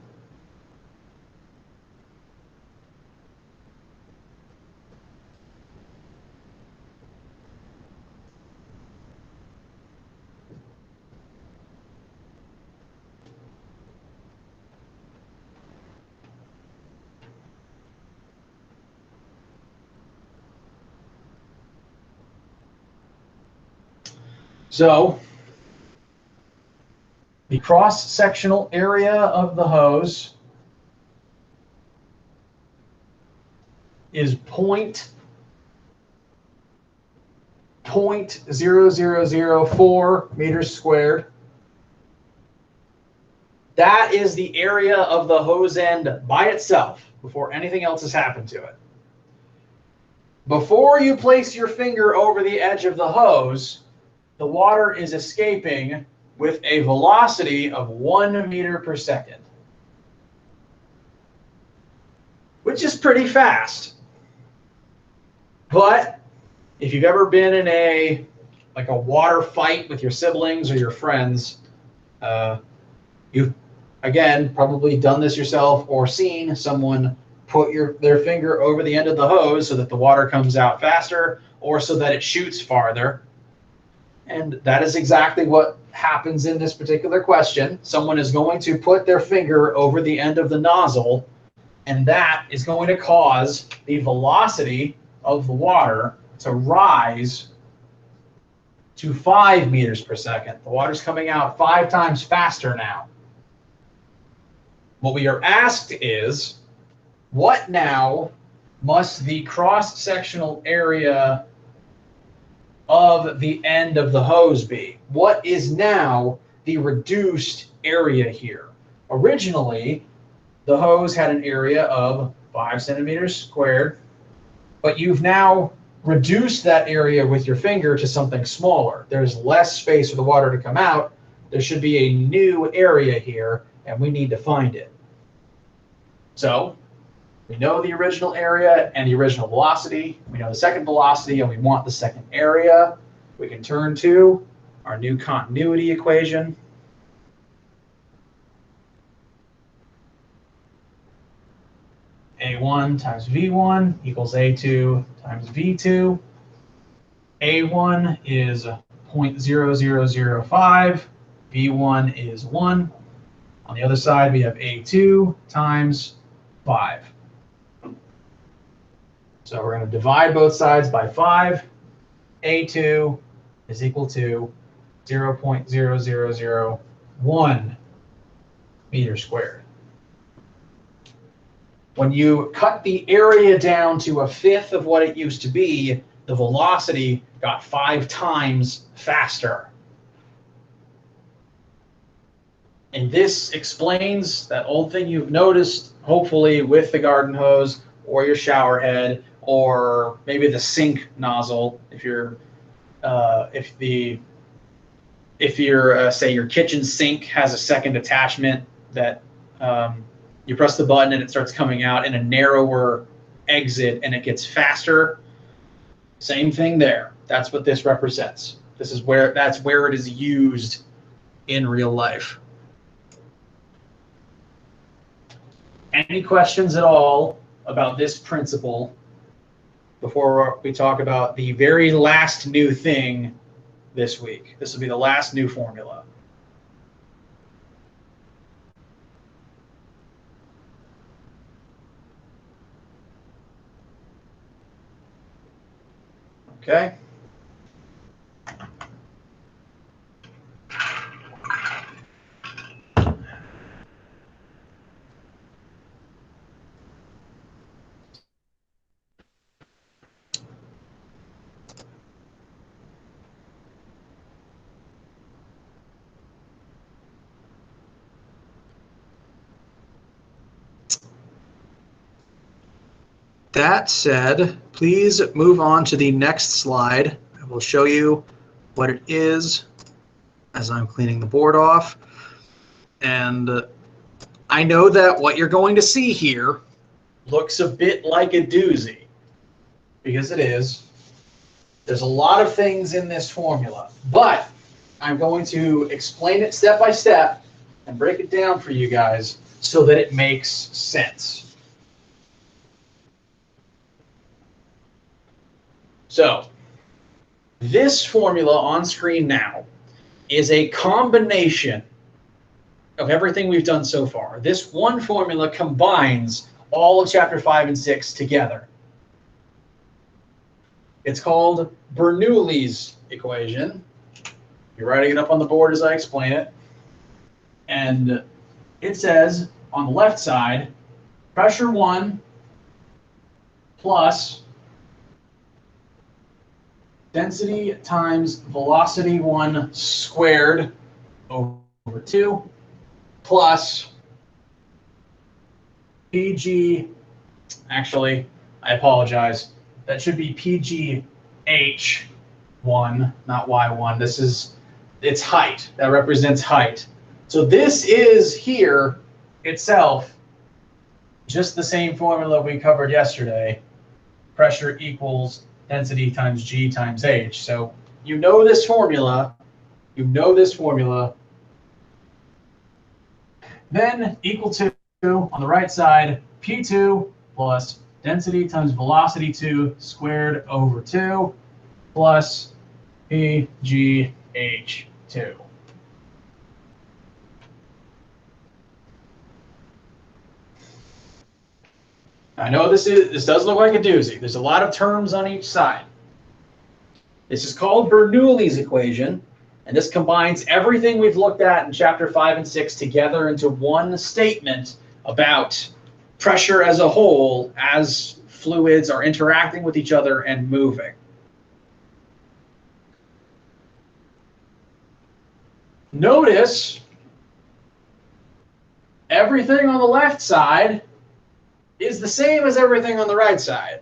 Speaker 1: So the cross-sectional area of the hose is 0.0004 meters squared. That is the area of the hose end by itself before anything else has happened to it. Before you place your finger over the edge of the hose, the water is escaping with a velocity of 1 meter per second. which is pretty fast. But if you've ever been in a water fight with your siblings or your friends, you've again probably done this yourself or seen someone put their finger over the end of the hose so that the water comes out faster or so that it shoots farther. And that is exactly what happens in this particular question. Someone is going to put their finger over the end of the nozzle, and that is going to cause the velocity of the water to rise to 5 meters per second. The water's coming out 5 times faster now. What we are asked is, what now must the cross-sectional area of the end of the hose be? What is now the reduced area here? Originally, the hose had an area of 5 centimeters squared, but you've now reduced that area with your finger to something smaller. There's less space for the water to come out. There should be a new area here, and we need to find it. So we know the original area and the original velocity. We know the second velocity, and we want the second area. We can turn to our new continuity equation. A1 times V1 equals A2 times V2. A1 is 0.0005. V1 is 1. On the other side, we have A2 times 5. So we're going to divide both sides by 5. A2 is equal to 0.0001 meters squared. When you cut the area down to a fifth of what it used to be, the velocity got 5 times faster. And this explains that old thing you've noticed, hopefully, with the garden hose or your shower head or maybe the sink nozzle. If you're, say your kitchen sink has a second attachment that you press the button and it starts coming out in a narrower exit and it gets faster. Same thing there. That's what this represents. That's where it is used in real life. Any questions at all about this principle before we talk about the very last new thing this week? This will be the last new formula. Okay. That said, please move on to the next slide. I will show you what it is as I'm cleaning the board off. And I know that what you're going to see here looks a bit like a doozy, because it is. There's a lot of things in this formula, but I'm going to explain it step by step and break it down for you guys so that it makes sense. So this formula on screen now is a combination of everything we've done so far. This one formula combines all of chapter 5 and 6 together. It's called Bernoulli's equation. You're writing it up on the board as I explain it. And it says on the left side, pressure 1 plus density times velocity 1 squared over 2 plus PG, actually, I apologize. That should be PGH1, not Y1. It's height. That represents height. So this is here itself just the same formula we covered yesterday. Pressure equals density times G times H. So you know this formula. You know this formula. Then equal to, on the right side, P2 plus density times velocity 2 squared over 2 plus PGH2. I know this does look like a doozy. There's a lot of terms on each side. This is called Bernoulli's equation, and this combines everything we've looked at in chapter 5 and 6 together into one statement about pressure as a whole as fluids are interacting with each other and moving. Notice everything on the left side is the same as everything on the right side.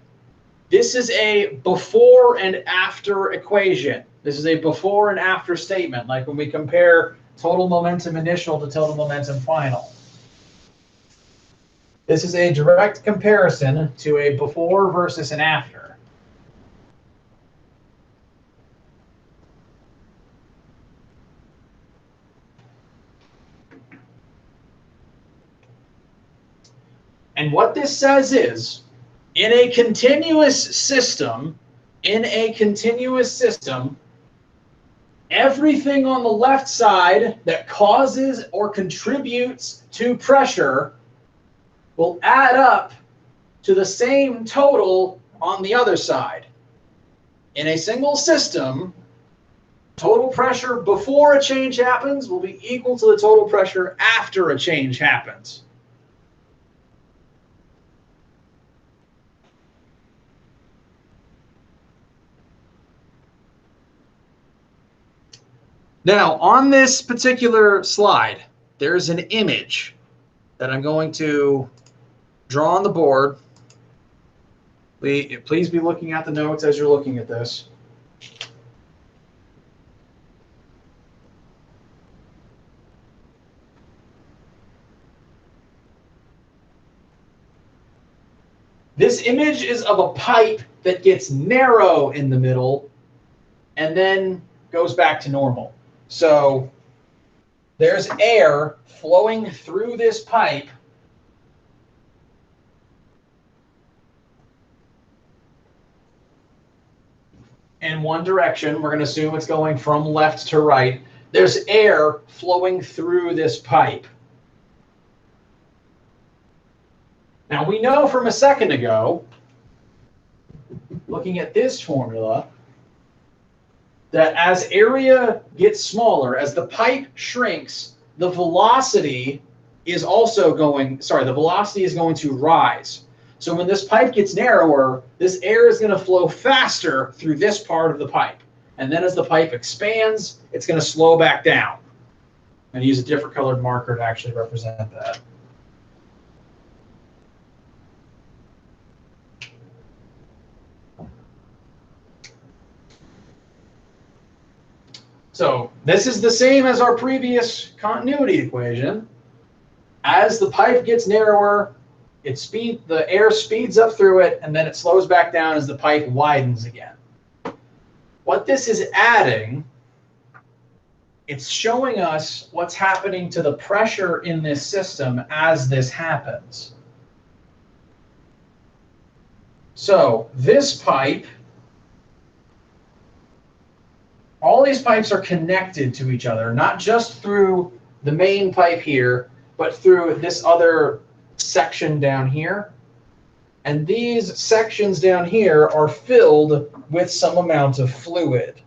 Speaker 1: This is a before and after equation. This is a before and after statement, like when we compare total momentum initial to total momentum final. This is a direct comparison to a before versus an after. And what this says is, in a continuous system, everything on the left side that causes or contributes to pressure will add up to the same total on the other side. In a single system, total pressure before a change happens will be equal to the total pressure after a change happens. Now, on this particular slide, there's an image that I'm going to draw on the board. Please be looking at the notes as you're looking at this. This image is of a pipe that gets narrow in the middle and then goes back to normal. So there's air flowing through this pipe in one direction. We're going to assume it's going from left to right. There's air flowing through this pipe. Now we know from a second ago, looking at this formula, that as area gets smaller, as the pipe shrinks, the velocity is also going, the velocity is going to rise. So when this pipe gets narrower, this air is going to flow faster through this part of the pipe. And then as the pipe expands, it's going to slow back down. I'm going to use a different colored marker to actually represent that. So this is the same as our previous continuity equation. As the pipe gets narrower, the air speeds up through it, and then it slows back down as the pipe widens again. What this is adding, it's showing us what's happening to the pressure in this system as this happens. So this pipe, all these pipes are connected to each other, not just through the main pipe here, but through this other section down here. And these sections down here are filled with some amount of fluid.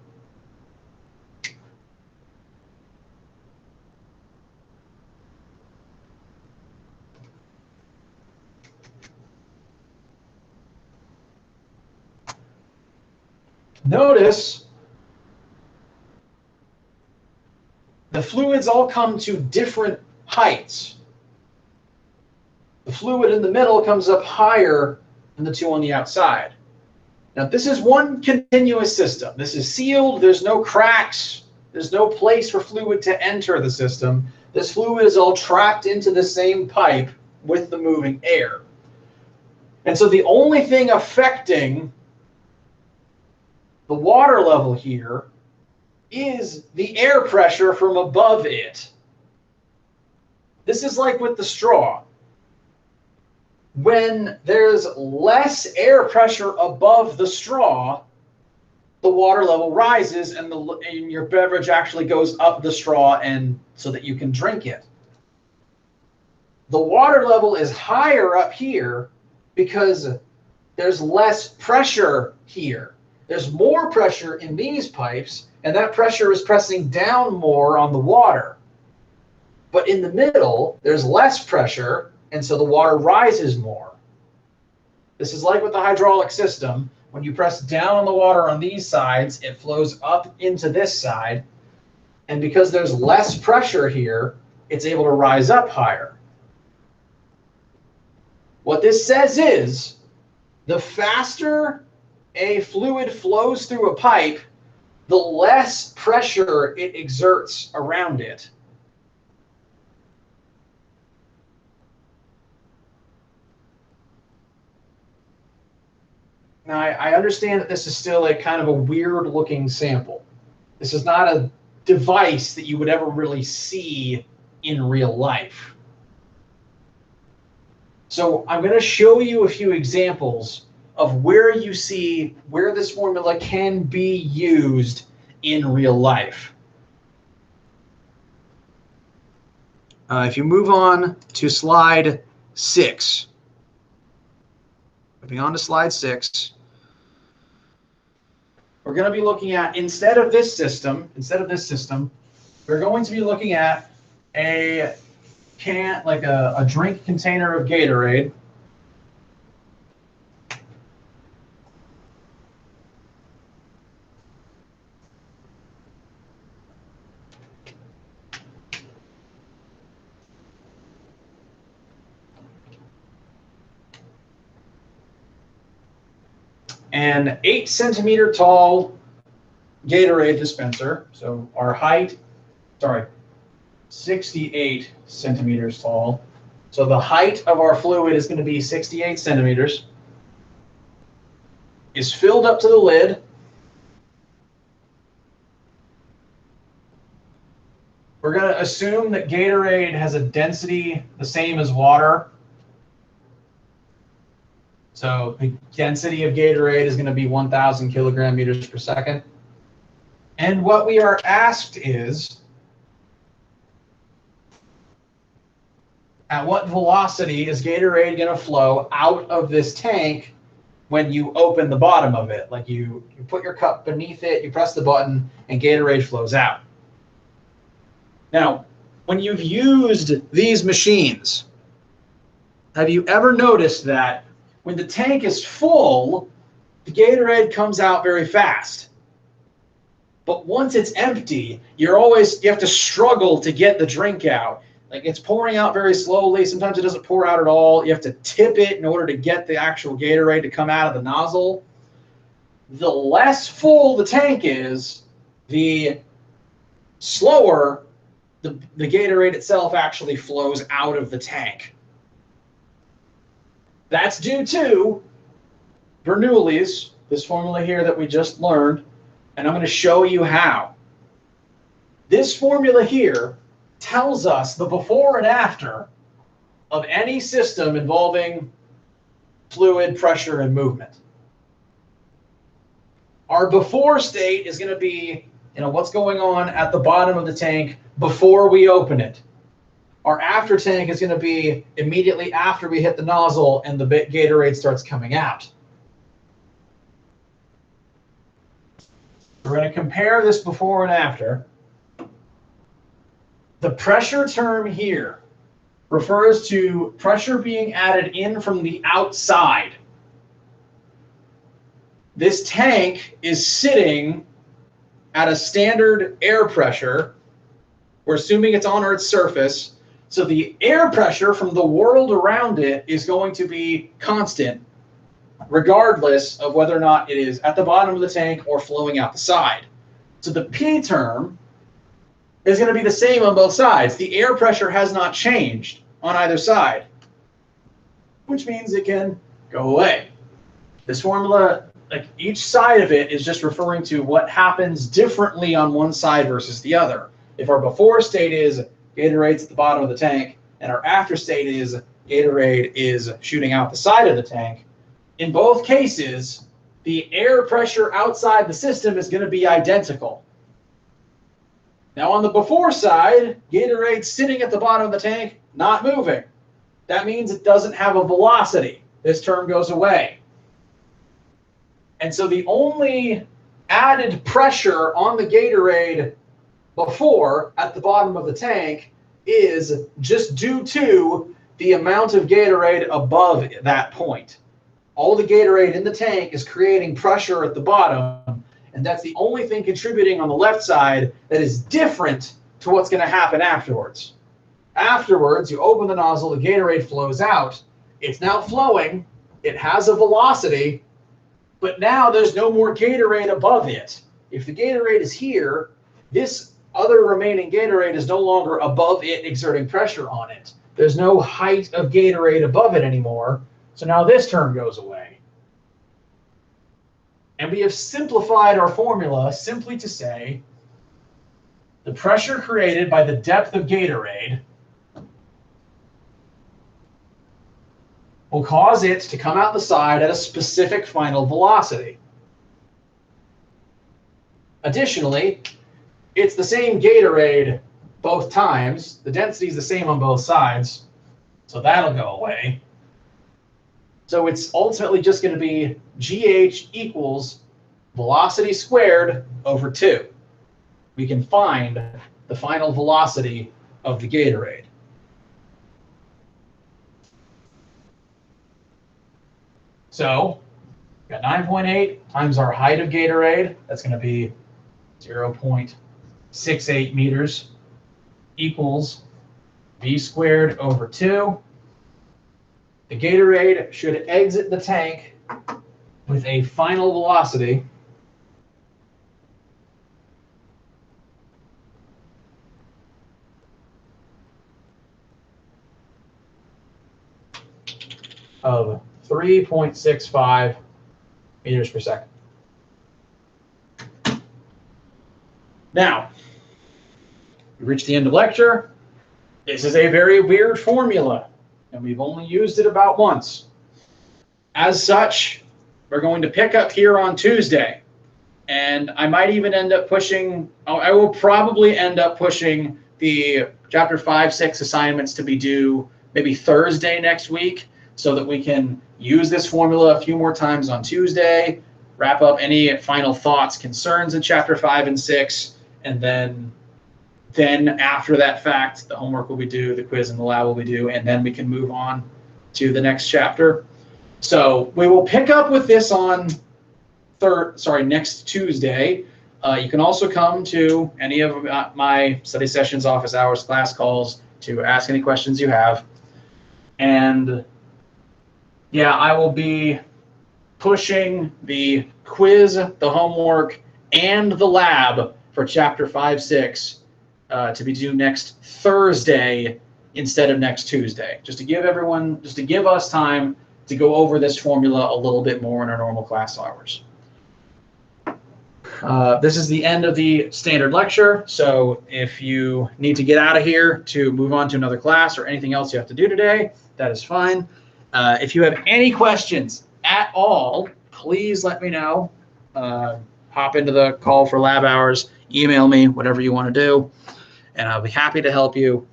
Speaker 1: Notice the fluids all come to different heights. The fluid in the middle comes up higher than the two on the outside. Now, this is one continuous system. This is sealed. There's no cracks. There's no place for fluid to enter the system. This fluid is all trapped into the same pipe with the moving air. And so the only thing affecting the water level here is the air pressure from above it. This is like with the straw. When there's less air pressure above the straw, the water level rises and your beverage actually goes up the straw and so that you can drink it. The water level is higher up here because there's less pressure here. There's more pressure in these pipes, and that pressure is pressing down more on the water. But in the middle, there's less pressure, and so the water rises more. This is like with the hydraulic system. When you press down on the water on these sides, it flows up into this side. And because there's less pressure here, it's able to rise up higher. What this says is, the faster a fluid flows through a pipe, the less pressure it exerts around it. Now, I understand that this is still a kind of a weird looking sample. This is not a device that you would ever really see in real life. So I'm going to show you a few examples of where you see where this formula can be used in real life. If you move on to slide 6, moving on to slide 6, we're going to be looking at, instead of this system, we're going to be looking at a can, like a drink container of Gatorade. An 8-centimeter tall Gatorade dispenser. So our height, 68 centimeters tall. So the height of our fluid is going to be 68 centimeters. Is filled up to the lid. We're going to assume that Gatorade has a density the same as water. So the density of Gatorade is going to be 1,000 kilogram meters per second. And what we are asked is, at what velocity is Gatorade going to flow out of this tank when you open the bottom of it? Like you put your cup beneath it, you press the button, and Gatorade flows out. Now, when you've used these machines, have you ever noticed that when the tank is full, the Gatorade comes out very fast? But once it's empty, you have to struggle to get the drink out. Like, it's pouring out very slowly. Sometimes it doesn't pour out at all. You have to tip it in order to get the actual Gatorade to come out of the nozzle. The less full the tank is, the slower the Gatorade itself actually flows out of the tank. That's due to Bernoulli's, this formula here that we just learned, and I'm going to show you how. This formula here tells us the before and after of any system involving fluid, pressure, and movement. Our before state is going to be, what's going on at the bottom of the tank before we open it. Our after tank is going to be immediately after we hit the nozzle and the Gatorade starts coming out. We're going to compare this before and after. The pressure term here refers to pressure being added in from the outside. This tank is sitting at a standard air pressure. We're assuming it's on Earth's surface. So the air pressure from the world around it is going to be constant, regardless of whether or not it is at the bottom of the tank or flowing out the side. So the P term is going to be the same on both sides. The air pressure has not changed on either side. which means it can go away. This formula, like each side of it, is just referring to what happens differently on one side versus the other. If our before state is Gatorade's at the bottom of the tank, and our after state is Gatorade is shooting out the side of the tank, in both cases, the air pressure outside the system is going to be identical. Now on the before side, Gatorade's sitting at the bottom of the tank, not moving. That means it doesn't have a velocity. This term goes away. And so the only added pressure on the Gatorade before at the bottom of the tank is just due to the amount of Gatorade above that point. All the Gatorade in the tank is creating pressure at the bottom, and that's the only thing contributing on the left side that is different to what's going to happen afterwards. Afterwards, you open the nozzle, the Gatorade flows out. It's now flowing. It has a velocity, but now there's no more Gatorade above it. If the Gatorade is here, this other remaining Gatorade is no longer above it exerting pressure on it. There's no height of Gatorade above it anymore. So now this term goes away. And we have simplified our formula simply to say the pressure created by the depth of Gatorade will cause it to come out the side at a specific final velocity. Additionally, it's the same Gatorade both times. The density is the same on both sides, so that'll go away. So it's ultimately just going to be GH equals velocity squared over 2. We can find the final velocity of the Gatorade. So we've got 9.8 times our height of Gatorade. That's going to be 0.68 meters equals v squared over 2. The Gatorade should exit the tank with a final velocity of 3.65 meters per second. Now, we reached the end of lecture. This is a very weird formula, and we've only used it about once. As such, we're going to pick up here on Tuesday, and I might even end up pushing, I will probably end up pushing the chapter 5-6 assignments to be due maybe Thursday next week, so that we can use this formula a few more times on Tuesday, wrap up any final thoughts, concerns in chapter 5 and 6, and then after that fact, the homework will be due, the quiz and the lab will be due, and then we can move on to the next chapter. So we will pick up with this on next Tuesday. You can also come to any of my study sessions, office hours, class calls to ask any questions you have. And yeah, I will be pushing the quiz, the homework, and the lab for chapter 5-6 to be due next Thursday instead of next Tuesday, just to give us time to go over this formula a little bit more in our normal class hours. This is the end of the standard lecture, so if you need to get out of here to move on to another class or anything else you have to do today, that is fine. If you have any questions at all, please let me know. Hop into the call for lab hours, email me, whatever you want to do, and I'll be happy to help you.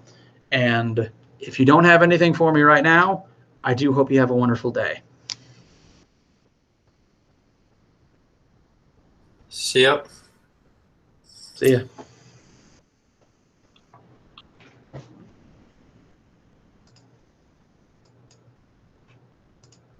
Speaker 1: And if you don't have anything for me right now, I do hope you have a wonderful day.
Speaker 2: See ya.
Speaker 1: See ya.